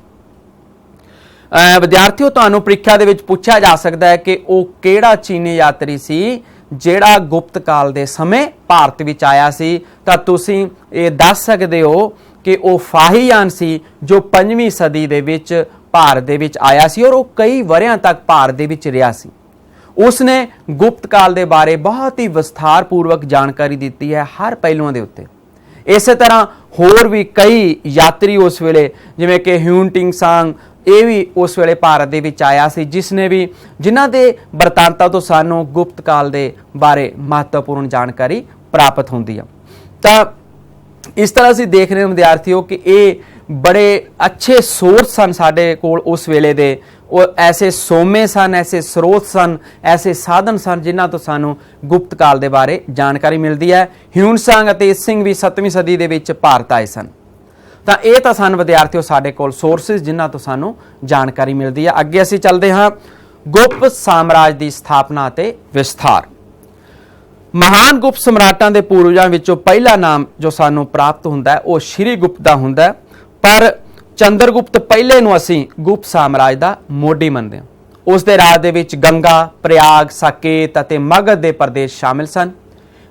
Speaker 1: ਵਿਦਿਆਰਥੀਓ ਤੁਹਾਨੂੰ ਪ੍ਰੀਖਿਆ ਦੇ ਵਿੱਚ ਪੁੱਛਿਆ ਜਾ ਸਕਦਾ ਹੈ ਕਿ ਉਹ ਕਿਹੜਾ ਚੀਨੀ ਯਾਤਰੀ ਸੀ ਜਿਹੜਾ ਗੁਪਤ ਕਾਲ ਦੇ ਸਮੇਂ ਭਾਰਤ ਵਿੱਚ ਆਇਆ ਸੀ। ਤਾਂ ਤੁਸੀਂ ਇਹ ਦੱਸ ਸਕਦੇ ਹੋ ਕਿ ਉਹ ਫਾਹੀਯਾਨ ਸੀ ਜੋ 5ਵੀਂ ਸਦੀ ਦੇ ਵਿੱਚ ਭਾਰਤ ਦੇ ਵਿੱਚ ਆਇਆ ਸੀ ਔਰ ਉਹ ਕਈ ਵਰ੍ਹਿਆਂ ਤੱਕ ਭਾਰਤ ਦੇ ਵਿੱਚ ਰਿਹਾ ਸੀ। ਉਸਨੇ ਗੁਪਤ ਕਾਲ ਦੇ ਬਾਰੇ ਬਹੁਤ ਹੀ ਵਿਸਥਾਰਪੂਰਵਕ ਜਾਣਕਾਰੀ ਦਿੱਤੀ ਹੈ ਹਰ ਪਹਿਲੂਆਂ ਦੇ ਉੱਤੇ। ਇਸੇ ਤਰ੍ਹਾਂ ਹੋਰ ਵੀ ਕਈ ਯਾਤਰੀ ਉਸ ਵੇਲੇ ਜਿਵੇਂ ਕਿ ਹਿਊਨ ਸਾਂਗ ਇਹ ਵੀ ਉਸ ਵੇਲੇ ਭਾਰਤ ਦੇ ਵਿੱਚ ਆਇਆ ਸੀ, ਜਿਨ੍ਹਾਂ ਦੇ ਬਰਤਾਂਤਾਂ ਤੋਂ ਸਾਨੂੰ ਗੁਪਤ ਕਾਲ ਦੇ ਬਾਰੇ ਮਹੱਤਵਪੂਰਨ ਜਾਣਕਾਰੀ ਪ੍ਰਾਪਤ ਹੁੰਦੀ ਆ। ਤਾਂ ਇਸ ਤਰ੍ਹਾਂ ਅਸੀਂ ਦੇਖ ਰਹੇ ਹਾਂ ਵਿਦਿਆਰਥੀਓ ਕਿ ਇਹ ਬੜੇ ਅੱਛੇ ਸੋਰਸ ਸਨ ਸਾਡੇ ਕੋਲ ਉਸ ਵੇਲੇ ਦੇ, ਉਹ ਐਸੇ ਸੋਮੇ ਸਨ, ਐਸੇ ਸਰੋਤ ਸਨ, ਐਸੇ ਸਾਧਨ ਸਨ ਜਿਨ੍ਹਾਂ ਤੋਂ ਸਾਨੂੰ ਗੁਪਤ ਕਾਲ ਦੇ ਬਾਰੇ ਜਾਣਕਾਰੀ ਮਿਲਦੀ ਹੈ। ਹਿਊਨ ਸਾਂਗ ਅਤੇ ਸਿੰਘ ਵੀ 7ਵੀਂ ਸਦੀ ਦੇ ਵਿੱਚ ਭਾਰਤ ਆਏ ਸਨ। ਤਾਂ ਇਹ ਤਾਂ ਸਨ ਵਿਦਿਆਰਥੀਓ ਸਾਡੇ ਕੋਲ ਸੋਰਸਿਸ ਜਿਨ੍ਹਾਂ ਤੋਂ ਸਾਨੂੰ ਜਾਣਕਾਰੀ ਮਿਲਦੀ ਹੈ। ਅੱਗੇ ਅਸੀਂ ਚੱਲਦੇ ਹਾਂ ਗੁਪਤ ਸਾਮਰਾਜ ਦੀ ਸਥਾਪਨਾ ਅਤੇ ਵਿਸਥਾਰ। ਮਹਾਨ ਗੁਪਤ ਸਮਰਾਟਾਂ ਦੇ ਪੂਰਵਜਾਂ ਵਿੱਚੋਂ ਪਹਿਲਾ ਨਾਮ ਜੋ ਸਾਨੂੰ ਪ੍ਰਾਪਤ ਹੁੰਦਾ ਹੈ ਉਹ ਸ਼੍ਰੀ ਗੁਪਤ ਦਾ ਹੁੰਦਾ ਹੈ, ਪਰ ਚੰਦਰਗੁਪਤ ਪਹਿਲੇ ਨੂੰ ਅਸੀਂ ਗੁਪਤ ਸਾਮਰਾਜ ਦਾ ਮੋਢੀ ਮੰਨਦੇ ਹਾਂ। ਉਸ ਦੇ ਰਾਜ ਦੇ ਵਿੱਚ ਗੰਗਾ, ਪ੍ਰਯਾਗ, ਸਾਕੇਤ ਅਤੇ ਮਗਧ ਦੇ ਪ੍ਰਦੇਸ਼ ਸ਼ਾਮਿਲ ਸਨ।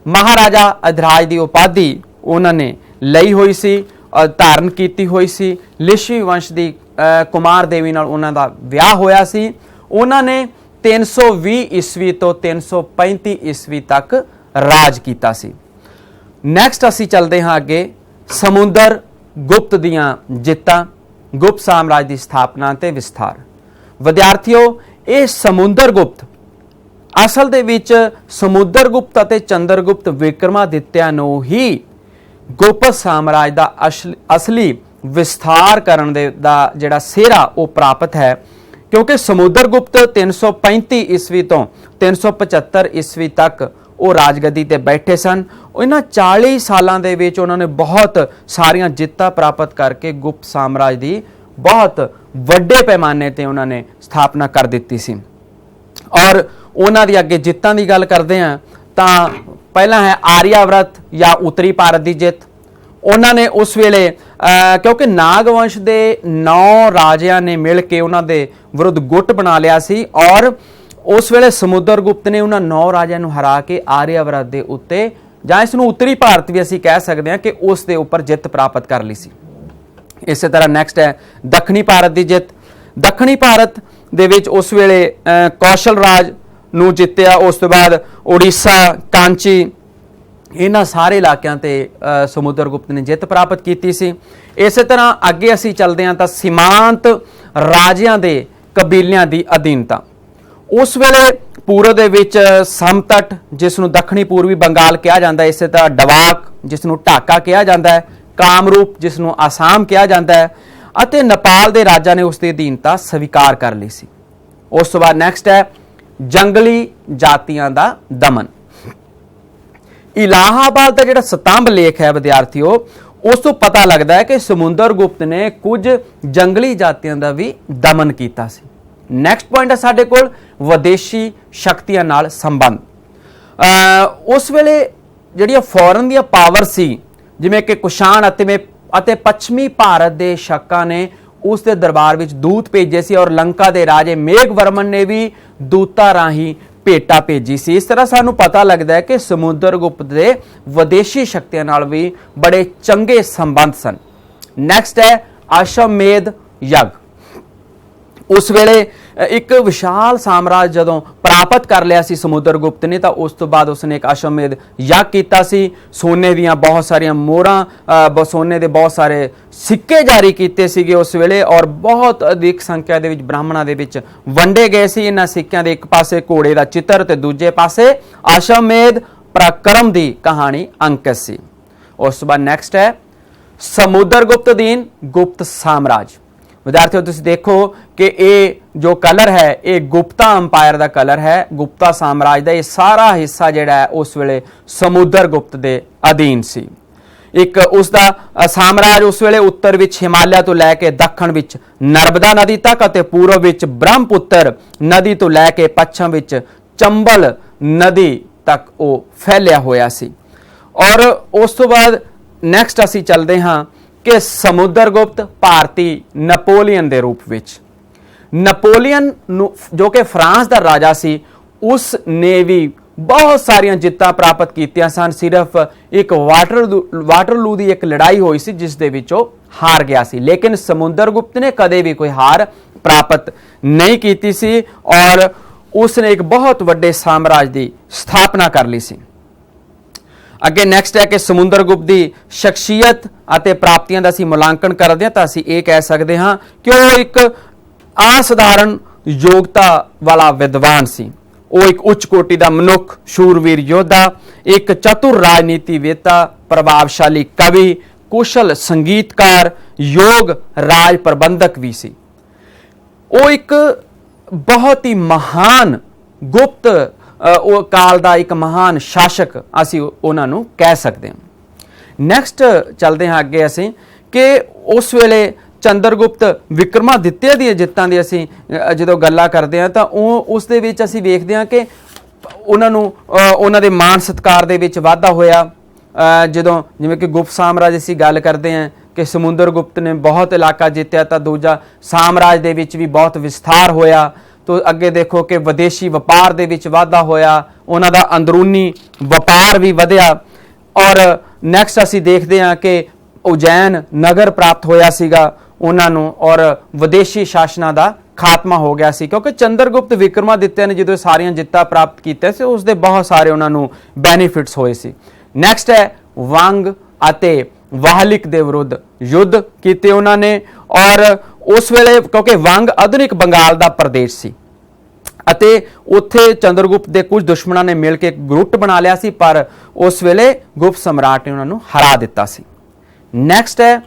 Speaker 1: ਮਹਾਰਾਜਾ ਅਧਿਰਾਜ ਦੀ ਉਪਾਧੀ ਉਹਨਾਂ ਨੇ ਲਈ ਹੋਈ ਸੀ, ਧਾਰਨ ਕੀਤੀ ਹੋਈ ਸੀ। ਲਿਸ਼ਵੀ ਵੰਸ਼ ਦੀ ਕੁਮਾਰ ਦੇਵੀ ਨਾਲ ਉਹਨਾਂ ਦਾ ਵਿਆਹ ਹੋਇਆ ਸੀ। ਉਹਨਾਂ ਨੇ 320 ਈਸਵੀ ਤੋਂ 335 ਈਸਵੀ ਤੱਕ ਰਾਜ ਕੀਤਾ ਸੀ। ਨੈਕਸਟ ਅਸੀਂ ਚੱਲਦੇ ਹਾਂ ਅੱਗੇ ਸਮੁੰਦਰ ਗੁਪਤ ਦੀਆਂ ਜਿੱਤਾਂ, ਗੁਪਤ ਸਾਮਰਾਜ ਦੀ ਸਥਾਪਨਾ ਤੇ ਵਿਸਥਾਰ। ਵਿਦਿਆਰਥੀਓ ਇਹ ਸਮੁੰਦਰ ਗੁਪਤ ਅਸਲ ਦੇ ਵਿੱਚ ਸਮੁੰਦਰ ਗੁਪਤ ਅਤੇ ਚੰਦਰਗੁਪਤ ਵਿਕਰਮਾਦਿੱਤਿਆ ਨੂੰ ਹੀ ਗੁਪਤ ਸਾਮਰਾਜ ਦਾ ਅਸਲੀ ਵਿਸਥਾਰ ਕਰਨ ਦਾ ਜਿਹੜਾ ਸਿਹਰਾ ਉਹ ਪ੍ਰਾਪਤ ਹੈ, ਕਿਉਂਕਿ ਸਮੁੰਦਰ ਗੁਪਤ 335 ਈਸਵੀ ਤੋਂ 375 ਈਸਵੀ ਤੱਕ ਉਹ ਰਾਜਗੱਦੀ ਤੇ ਬੈਠੇ ਸਨ। ਇਹਨਾਂ 40 ਸਾਲਾਂ ਦੇ ਵਿੱਚ ਉਹਨਾਂ ਨੇ ਬਹੁਤ ਸਾਰੀਆਂ ਜਿੱਤਾਂ ਪ੍ਰਾਪਤ ਕਰਕੇ ਗੁਪਤ ਸਾਮਰਾਜ ਦੀ ਬਹੁਤ ਵੱਡੇ ਪੈਮਾਨੇ ਤੇ ਉਹਨਾਂ ਨੇ ਸਥਾਪਨਾ ਕਰ ਦਿੱਤੀ ਸੀ। ਔਰ ਉਹਨਾਂ ਦੀ ਅੱਗੇ ਜਿੱਤਾਂ ਦੀ ਗੱਲ ਕਰਦੇ ਹਾਂ ਤਾਂ ਪਹਿਲਾ ਹੈ ਆਰਿਆਵਰਤ ਜਾਂ ਉੱਤਰੀ ਭਾਰਤ ਦੀ ਜਿੱਤ। ਉਹਨਾਂ ਨੇ ਉਸ ਵੇਲੇ ਕਿਉਂਕਿ ਨਾਗਵੰਸ਼ ਦੇ 9 ਰਾਜਿਆਂ ਨੇ ਮਿਲ ਕੇ ਉਹਨਾਂ ਦੇ ਵਿਰੁੱਧ ਗੁੱਟ ਬਣਾ ਲਿਆ ਸੀ, ਔਰ ਉਸ ਵੇਲੇ ਸਮੁੰਦਰਗੁਪਤ ਨੇ ਉਹਨਾਂ 9 ਰਾਜਿਆਂ ਨੂੰ ਹਰਾ ਕੇ ਆਰਿਆਵਰਤ ਦੇ ਉੱਤੇ, ਜਾਂ ਇਸ ਨੂੰ ਉੱਤਰੀ ਭਾਰਤ ਵੀ ਅਸੀਂ ਕਹਿ ਸਕਦੇ ਹਾਂ, ਕਿ ਉਸ ਦੇ ਉੱਪਰ ਜਿੱਤ ਪ੍ਰਾਪਤ ਕਰ ਲਈ ਸੀ। ਇਸੇ ਤਰ੍ਹਾਂ ਨੈਕਸਟ ਹੈ ਦੱਖਣੀ ਭਾਰਤ ਦੀ ਜਿੱਤ। ਦੱਖਣੀ ਭਾਰਤ ਦੇ ਵਿੱਚ ਉਸ ਵੇਲੇ ਕੌਸ਼ਲ ਰਾਜ ਨੂੰ ਜਿੱਤਿਆ। ਉਸ ਤੋਂ ਬਾਅਦ ਉੜੀਸਾ, ਕਾਂਚੀ, ਇਹਨਾਂ ਸਾਰੇ ਇਲਾਕਿਆਂ ਤੇ ਸਮੁੰਦਰਗੁਪਤ ਨੇ ਜਿੱਤ ਪ੍ਰਾਪਤ ਕੀਤੀ ਸੀ। ਇਸੇ ਤਰ੍ਹਾਂ ਅੱਗੇ ਅਸੀਂ ਚੱਲਦੇ ਹਾਂ ਤਾਂ ਸੀਮਾਂਤ ਰਾਜਿਆਂ ਦੇ ਕਬੀਲਿਆਂ ਦੀ ਅਧੀਨਤਾ। ਉਸ ਵੇਲੇ ਪੂਰਬ ਦੇ ਵਿੱਚ ਸਮਤਟ ਜਿਸ ਨੂੰ ਦੱਖਣੀ ਪੂਰਬੀ ਬੰਗਾਲ ਕਿਹਾ ਜਾਂਦਾ ਹੈ, ਇਸੇ ਤਰ੍ਹਾਂ ਡਵਾਕ ਜਿਸ ਨੂੰ ਢਾਕਾ ਕਿਹਾ ਜਾਂਦਾ ਹੈ, ਕਾਮਰੂਪ ਜਿਸ ਨੂੰ ਆਸਾਮ ਕਿਹਾ ਜਾਂਦਾ ਹੈ, ਅਤੇ ਨੇਪਾਲ ਦੇ ਰਾਜਾਂ ਨੇ ਉਸ ਦੀ ਅਧੀਨਤਾ ਸਵੀਕਾਰ ਕਰ ਲਈ ਸੀ। ਉਸ ਤੋਂ ਬਾਅਦ ਨੈਕਸਟ ਹੈ ਜੰਗਲੀ ਜਾਤੀਆਂ ਦਾ ਦਮਨ। ਇਲਾਹਾਬਾਦ ਦਾ ਜਿਹੜਾ ਸਤੰਭ ਲੇਖ ਹੈ ਵਿਦਿਆਰਥੀਓ, ਉਸ ਤੋਂ ਪਤਾ ਲੱਗਦਾ ਹੈ ਕਿ ਸਮੁੰਦਰਗੁਪਤ ਨੇ ਕੁਝ ਜੰਗਲੀ ਜਾਤੀਆਂ ਦਾ ਵੀ ਦਮਨ ਕੀਤਾ ਸੀ। ਨੈਕਸਟ ਪੁਆਇੰਟ ਹੈ ਸਾਡੇ ਕੋਲ ਵਿਦੇਸ਼ੀ ਸ਼ਕਤੀਆਂ ਨਾਲ ਸੰਬੰਧ। ਉਸ ਵੇਲੇ ਜਿਹੜੀਆਂ ਫੋਰਨ ਦੀਆਂ ਪਾਵਰ ਸੀ, ਜਿਵੇਂ ਕਿ ਕੁਸ਼ਾਣ ਅਤੇ ਪੱਛਮੀ ਭਾਰਤ ਦੇ ਸ਼ਕਾਂ ਨੇ ਉਸ ਦੇ ਦਰਬਾਰ ਵਿੱਚ ਦੂਤ ਭੇਜੇ ਸੀ, ਔਰ ਲੰਕਾ ਦੇ ਰਾਜੇ ਮੇਘਵਰਮਨ ਨੇ ਵੀ ਦੂਤਾਂ ਰਾਹੀਂ ਭੇਟਾ ਭੇਜੀ ਸੀ। ਇਸ ਤਰ੍ਹਾਂ ਸਾਨੂੰ ਪਤਾ ਲੱਗਦਾ ਹੈ ਕਿ ਸਮੁੰਦਰਗੁਪਤ ਦੇ ਵਿਦੇਸ਼ੀ ਸ਼ਕਤੀਆਂ ਨਾਲ ਵੀ ਬੜੇ ਚੰਗੇ ਸੰਬੰਧ ਸਨ। ਨੈਕਸਟ ਹੈ ਅਸ਼ਵਮੇਧ ਯੱਗ। ਉਸ ਵੇਲੇ ਇੱਕ ਵਿਸ਼ਾਲ ਸਾਮਰਾਜ ਜਦੋਂ ਪ੍ਰਾਪਤ ਕਰ ਲਿਆ ਸੀ ਸਮੁੰਦਰਗੁਪਤ ਨੇ, ਤਾਂ ਉਸ ਤੋਂ ਬਾਅਦ ਉਸਨੇ ਇੱਕ ਅਸ਼ਵਮੇਧ ਯੱਗ ਕੀਤਾ ਸੀ। ਸੋਨੇ ਦੀਆਂ ਬਹੁਤ ਸਾਰੀਆਂ ਮੋਹਰਾਂ, ਸੋਨੇ ਦੇ ਬਹੁਤ ਸਾਰੇ ਸਿੱਕੇ ਜਾਰੀ ਕੀਤੇ ਸੀਗੇ ਉਸ ਵੇਲੇ, ਔਰ ਬਹੁਤ ਅਧਿਕ ਸੰਖਿਆ ਦੇ ਵਿੱਚ ਬ੍ਰਾਹਮਣਾਂ ਦੇ ਵਿੱਚ ਵੰਡੇ ਗਏ ਸੀ। ਇਹਨਾਂ ਸਿੱਕਿਆਂ ਦੇ ਇੱਕ ਪਾਸੇ ਘੋੜੇ ਦਾ ਚਿੱਤਰ ਤੇ ਦੂਜੇ ਪਾਸੇ ਅਸ਼ਵਮੇਧ ਪਰਾਕਰਮ ਦੀ ਕਹਾਣੀ ਅੰਕਿਤ ਸੀ। ਉਸ ਤੋਂ ਬਾਅਦ ਨੈਕਸਟ ਹੈ ਸਮੁੰਦਰਗੁਪਤ ਅਧੀਨ ਗੁਪਤ ਸਾਮਰਾਜ। ਵਿਦਿਆਰਥੀਓ ਤੁਸੀਂ ਦੇਖੋ ਕਿ ਇਹ ਜੋ ਕਲਰ ਹੈ ਇਹ ਗੁਪਤਾ ਅੰਪਾਇਰ ਦਾ ਕਲਰ ਹੈ। ਗੁਪਤਾ ਸਾਮਰਾਜ ਦਾ ਇਹ ਸਾਰਾ ਹਿੱਸਾ ਜਿਹੜਾ ਹੈ ਉਸ ਵੇਲੇ ਸਮੁੰਦਰਗੁਪਤ ਦੇ ਅਧੀਨ ਸੀ। ਇੱਕ ਉਸ ਦਾ ਸਾਮਰਾਜ ਉਸ ਵੇਲੇ ਉੱਤਰ ਵਿੱਚ ਹਿਮਾਲਿਆ ਤੋਂ ਲੈ ਕੇ ਦੱਖਣ ਵਿੱਚ ਨਰਮਦਾ ਨਦੀ ਤੱਕ, ਅਤੇ ਪੂਰਬ ਵਿੱਚ ਬ੍ਰਹਮਪੁੱਤਰ ਨਦੀ ਤੋਂ ਲੈ ਕੇ ਪੱਛਮ ਵਿੱਚ ਚੰਬਲ ਨਦੀ ਤੱਕ ਉਹ ਫੈਲਿਆ ਹੋਇਆ ਸੀ। ਔਰ ਉਸ ਤੋਂ ਬਾਅਦ ਨੈਕਸਟ ਅਸੀਂ ਚੱਲਦੇ ਹਾਂ ਕਿ ਸਮੁੰਦਰਗੁਪਤ ਭਾਰਤੀ ਨੈਪੋਲੀਅਨ ਦੇ ਰੂਪ ਵਿੱਚ। ਨੈਪੋਲੀਅਨ ਨੂੰ ਜੋ ਕਿ ਫਰਾਂਸ ਦਾ ਰਾਜਾ ਸੀ, ਉਸ ਨੇ ਵੀ ਬਹੁਤ ਸਾਰੀਆਂ ਜਿੱਤਾਂ ਪ੍ਰਾਪਤ ਕੀਤੀਆਂ ਸਨ। ਸਿਰਫ ਇੱਕ ਵਾਟਰਲੂ ਦੀ ਇੱਕ ਲੜਾਈ ਹੋਈ ਸੀ ਜਿਸ ਦੇ ਵਿੱਚ ਉਹ ਹਾਰ ਗਿਆ ਸੀ, ਲੇਕਿਨ ਸਮੁੰਦਰਗੁਪਤ ਨੇ ਕਦੇ ਵੀ ਕੋਈ ਹਾਰ ਪ੍ਰਾਪਤ ਨਹੀਂ ਕੀਤੀ ਸੀ, ਔਰ ਉਸ ਨੇ ਇੱਕ ਬਹੁਤ ਵੱਡੇ ਸਾਮਰਾਜ ਦੀ ਸਥਾਪਨਾ ਕਰ ਲਈ ਸੀ। ਅੱਗੇ ਨੈਕਸਟ ਹੈ ਕਿ ਸਮੁੰਦਰਗੁਪਤ ਦੀ ਸ਼ਖਸੀਅਤ ਅਤੇ ਪ੍ਰਾਪਤੀਆਂ ਦਾ ਅਸੀਂ ਮੁਲਾਂਕਣ ਕਰਦੇ ਹਾਂ ਤਾਂ ਅਸੀਂ ਇਹ ਕਹਿ ਸਕਦੇ ਹਾਂ ਕਿ ਉਹ ਇੱਕ ਅਸਾਧਾਰਨ ਯੋਗਤਾ ਵਾਲਾ ਵਿਦਵਾਨ ਸੀ। ਉਹ ਇੱਕ ਉੱਚ ਕੋਟੀ ਦਾ ਮਨੁੱਖ, ਸ਼ੂਰਵੀਰ ਯੋਧਾ, ਇੱਕ ਚਤੁਰ ਰਾਜਨੀਤੀਵੇਤਾ, ਪ੍ਰਭਾਵਸ਼ਾਲੀ ਕਵੀ, ਕੁਸ਼ਲ ਸੰਗੀਤਕਾਰ, ਯੋਗ ਰਾਜ ਪ੍ਰਬੰਧਕ ਵੀ ਸੀ। ਉਹ ਇੱਕ ਬਹੁਤ ਹੀ ਮਹਾਨ ਗੁਪਤ ਉਹ ਕਾਲ ਦਾ ਇੱਕ ਮਹਾਨ ਸ਼ਾਸਕ ਅਸੀਂ ਉਹਨਾਂ ਨੂੰ ਕਹਿ ਸਕਦੇ ਹਾਂ। ਨੈਕਸਟ ਚੱਲਦੇ ਹਾਂ ਅੱਗੇ ਅਸੀਂ ਕਿ ਉਸ ਵੇਲੇ ਚੰਦਰਗੁਪਤ ਵਿਕਰਮਾਦਿੱਤਿਆ ਦੀਆਂ ਜਿੱਤਾਂ ਦੀ ਅਸੀਂ ਜਦੋਂ ਗੱਲਾਂ ਕਰਦੇ ਹਾਂ ਤਾਂ ਉਹ ਉਸ ਦੇ ਵਿੱਚ ਅਸੀਂ ਵੇਖਦੇ ਹਾਂ ਕਿ ਉਹਨਾਂ ਨੂੰ ਉਹਨਾਂ ਦੇ ਮਾਣ ਸਤਿਕਾਰ ਦੇ ਵਿੱਚ ਵਾਧਾ ਹੋਇਆ। ਜਦੋਂ ਜਿਵੇਂ ਕਿ ਗੁਪਤ ਸਾਮਰਾਜ ਅਸੀਂ ਗੱਲ ਕਰਦੇ ਹਾਂ ਕਿ ਸਮੁੰਦਰਗੁਪਤ ਨੇ ਬਹੁਤ ਇਲਾਕਾ ਜਿੱਤਿਆ ਤਾਂ ਦੂਜਾ ਸਾਮਰਾਜ ਦੇ ਵਿੱਚ ਵੀ ਬਹੁਤ ਵਿਸਥਾਰ ਹੋਇਆ। ਤੋ ਅੱਗੇ ਦੇਖੋ ਕਿ ਵਿਦੇਸ਼ੀ ਵਪਾਰ ਦੇ ਵਿੱਚ ਵਾਧਾ ਹੋਇਆ, ਉਹਨਾਂ ਦਾ ਅੰਦਰੂਨੀ ਵਪਾਰ ਵੀ ਵਧਿਆ। ਔਰ ਨੈਕਸਟ ਅਸੀਂ ਦੇਖਦੇ ਹਾਂ ਕਿ ਉਜੈਨ ਨਗਰ ਪ੍ਰਾਪਤ ਹੋਇਆ ਸੀਗਾ ਉਹਨਾਂ ਨੂੰ ਔਰ ਵਿਦੇਸ਼ੀ ਸ਼ਾਸਨਾਂ ਦਾ ਖਾਤਮਾ ਹੋ ਗਿਆ ਸੀ ਕਿਉਂਕਿ ਚੰਦਰਗੁਪਤ ਵਿਕਰਮਾਦਿੱਤਿਆ ਨੇ ਜਦੋਂ ਸਾਰੀਆਂ ਜਿੱਤਾਂ ਪ੍ਰਾਪਤ ਕੀਤੀਆਂ ਸੀ ਉਸ ਦੇ ਬਹੁਤ ਸਾਰੇ ਉਹਨਾਂ ਨੂੰ ਬੈਨੀਫਿਟਸ ਹੋਏ ਸੀ। ਨੈਕਸਟ ਹੈ ਵੰਗ ਅਤੇ ਵਾਹਲਿਕ ਦੇ ਵਿਰੁੱਧ ਯੁੱਧ ਕੀਤੇ ਉਹਨਾਂ ਨੇ ਔਰ ਉਸ ਵੇਲੇ ਕਿਉਂਕਿ ਵੰਗ ਆਧੁਨਿਕ ਬੰਗਾਲ ਦਾ ਪ੍ਰਦੇਸ਼ ਸੀ ਅਤੇ ਉੱਥੇ ਚੰਦਰਗੁਪਤ ਦੇ ਕੁਝ ਦੁਸ਼ਮਣਾਂ ਨੇ ਮਿਲ ਕੇ ਇੱਕ ਗੁੱਟ ਬਣਾ ਲਿਆ ਸੀ ਪਰ ਉਸ ਵੇਲੇ ਗੁਪਤ ਸਮਰਾਟ ਨੇ ਉਹਨਾਂ ਨੂੰ ਹਰਾ ਦਿੱਤਾ ਸੀ। ਨੈਕਸਟ ਹੈ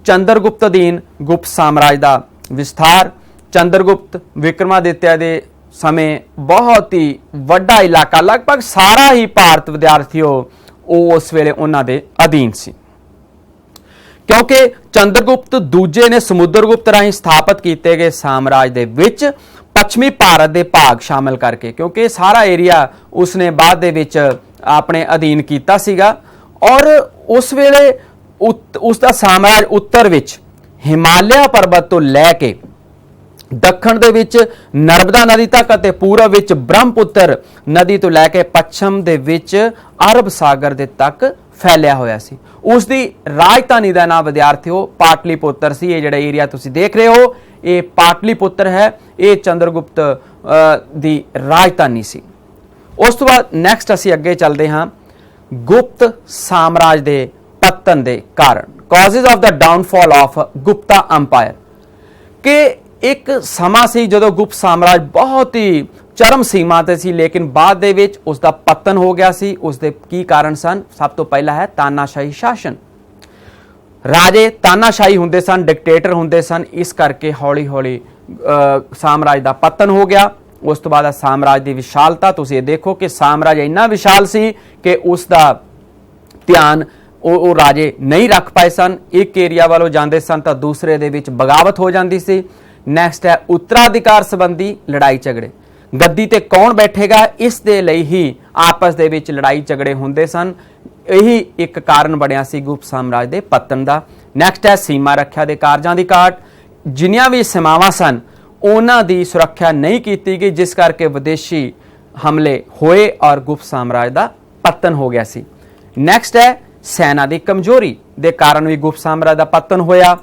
Speaker 1: ਚੰਦਰਗੁਪਤ ਅਧੀਨ ਗੁਪਤ ਸਾਮਰਾਜ ਦਾ ਵਿਸਥਾਰ। ਚੰਦਰਗੁਪਤ ਵਿਕਰਮਾਦਿੱਤਿਆ ਦੇ ਸਮੇਂ ਬਹੁਤ ਹੀ ਵੱਡਾ ਇਲਾਕਾ ਲਗਭਗ ਸਾਰਾ ਹੀ ਭਾਰਤ ਵਿਦਿਆਰਥੀਓ ਉਹ ਉਸ ਵੇਲੇ ਉਹਨਾਂ ਦੇ ਅਧੀਨ ਸੀ ਕਿਉਂਕਿ ਚੰਦਰਗੁਪਤ ਦੂਜੇ ਨੇ ਸਮੁੰਦਰਗੁਪਤ ਰਾਹੀਂ ਸਥਾਪਿਤ ਕੀਤੇ ਗਏ ਸਾਮਰਾਜ ਦੇ ਵਿੱਚ ਪੱਛਮੀ ਭਾਰਤ ਦੇ ਭਾਗ ਸ਼ਾਮਲ ਕਰਕੇ ਕਿਉਂਕਿ ਸਾਰਾ ਏਰੀਆ ਉਸਨੇ ਬਾਅਦ ਦੇ ਵਿੱਚ ਆਪਣੇ ਅਧੀਨ ਕੀਤਾ ਸੀਗਾ ਔਰ ਉਸ ਵੇਲੇ ਉਸ ਦਾ ਸਾਮਰਾਜ ਉੱਤਰ ਵਿੱਚ ਹਿਮਾਲਿਆ ਪਰਬਤ ਤੋਂ ਲੈ ਕੇ ਦੱਖਣ ਦੇ ਵਿੱਚ ਨਰਮਦਾ ਨਦੀ ਤੱਕ ਅਤੇ ਪੂਰਬ ਵਿੱਚ ਬ੍ਰਹਮਪੁੱਤਰ ਨਦੀ ਤੋਂ ਲੈ ਕੇ ਪੱਛਮ ਦੇ ਵਿੱਚ ਅਰਬ ਸਾਗਰ ਦੇ ਤੱਕ ਫੈਲਿਆ ਹੋਇਆ ਸੀ। ਉਸ ਦੀ ਰਾਜਧਾਨੀ ਦਾ ਨਾਮ ਵਿਦਿਆਰਥੀਓ ਪਾਟਲੀਪੁੱਤਰ ਸੀ। ਇਹ ਜਿਹੜਾ ਏਰੀਆ ਤੁਸੀਂ ਦੇਖ ਰਹੇ ਹੋ ਇਹ ਪਾਟਲੀਪੁੱਤਰ ਹੈ, ਇਹ ਚੰਦਰਗੁਪਤ ਦੀ ਰਾਜਧਾਨੀ ਸੀ। ਉਸ ਤੋਂ ਬਾਅਦ ਨੈਕਸਟ ਅਸੀਂ ਅੱਗੇ ਚੱਲਦੇ ਹਾਂ ਗੁਪਤ ਸਾਮਰਾਜ ਦੇ ਪਤਨ ਦੇ ਕਾਰਨ, causes of the downfall of Gupta empire ਕਿ ਇੱਕ ਸਮਾਂ ਸੀ ਜਦੋਂ ਗੁਪਤ ਸਾਮਰਾਜ ਬਹੁਤ ਹੀ ਚਰਮ ਸੀਮਾ ਤੇ ਸੀ ਲੇਕਿਨ ਬਾਅਦ ਦੇ ਵਿੱਚ ਉਸ ਦਾ ਪਤਨ ਹੋ ਗਿਆ ਸੀ। ਉਸ ਦੇ ਕੀ ਕਾਰਨ ਸਨ? ਸਭ ਤੋਂ ਪਹਿਲਾ ਹੈ ਤਾਨਾਸ਼ਾਹੀ ਸ਼ਾਸਨ। ਰਾਜੇ ਤਾਨਾਸ਼ਾਹੀ ਹੁੰਦੇ ਸਨ, ਡਿਕਟੇਟਰ ਹੁੰਦੇ ਸਨ, ਇਸ ਕਰਕੇ ਹੌਲੀ ਹੌਲੀ ਸਾਮਰਾਜ ਦਾ ਪਤਨ ਹੋ ਗਿਆ। ਉਸ ਤੋਂ ਬਾਅਦ ਸਾਮਰਾਜ ਦੀ ਵਿਸ਼ਾਲਤਾ, ਤੁਸੀਂ ਇਹ ਦੇਖੋ ਕਿ ਸਾਮਰਾਜ ਇੰਨਾ ਵਿਸ਼ਾਲ ਸੀ ਕਿ ਉਸ ਦਾ ਧਿਆਨ ਉਹ ਰਾਜੇ ਨਹੀਂ ਰੱਖ ਪਾਏ ਸਨ। ਇੱਕ ਏਰੀਆ ਵੱਲੋਂ ਜਾਂਦੇ ਸਨ ਤਾਂ ਦੂਸਰੇ ਦੇ ਵਿੱਚ ਬਗਾਵਤ ਹੋ ਜਾਂਦੀ ਸੀ। ਨੈਕਸਟ ਹੈ ਉੱਤਰਾਧਿਕਾਰ ਸੰਬੰਧੀ ਲੜਾਈ ਝਗੜੇ, ਗੱਦੀ ਤੇ ਕੌਣ ਬੈਠੇਗਾ ਇਸ ਦੇ ਲਈ ਹੀ ਆਪਸ ਦੇ ਵਿੱਚ ਲੜਾਈ ਝਗੜੇ ਹੁੰਦੇ ਸਨ। ਇਹੀ ਇੱਕ ਕਾਰਨ ਬਣਿਆ ਸੀ ਗੁਪਤ ਸਾਮਰਾਜ ਦੇ ਪਤਨ ਦਾ। ਨੈਕਸਟ ਹੈ ਸੀਮਾ ਰੱਖਿਆ ਦੇ ਕਾਰਜਾਂ ਦੀ ਘਾਟ, ਜਿੰਨੀਆਂ ਵੀ ਸੀਮਾਵਾਂ ਸਨ ਉਹਨਾਂ ਦੀ ਸੁਰੱਖਿਆ ਨਹੀਂ ਕੀਤੀ ਗਈ ਜਿਸ ਕਰਕੇ ਵਿਦੇਸ਼ੀ ਹਮਲੇ ਹੋਏ ਔਰ ਗੁਪਤ ਸਾਮਰਾਜ ਦਾ ਪਤਨ ਹੋ ਗਿਆ ਸੀ। ਨੈਕਸਟ ਹੈ ਸੈਨਾ ਦੀ ਕਮਜ਼ੋਰੀ ਦੇ ਕਾਰਨ ਵੀ ਗੁਪਤ ਸਾਮਰਾਜ ਦਾ ਪਤਨ ਹੋਇਆ।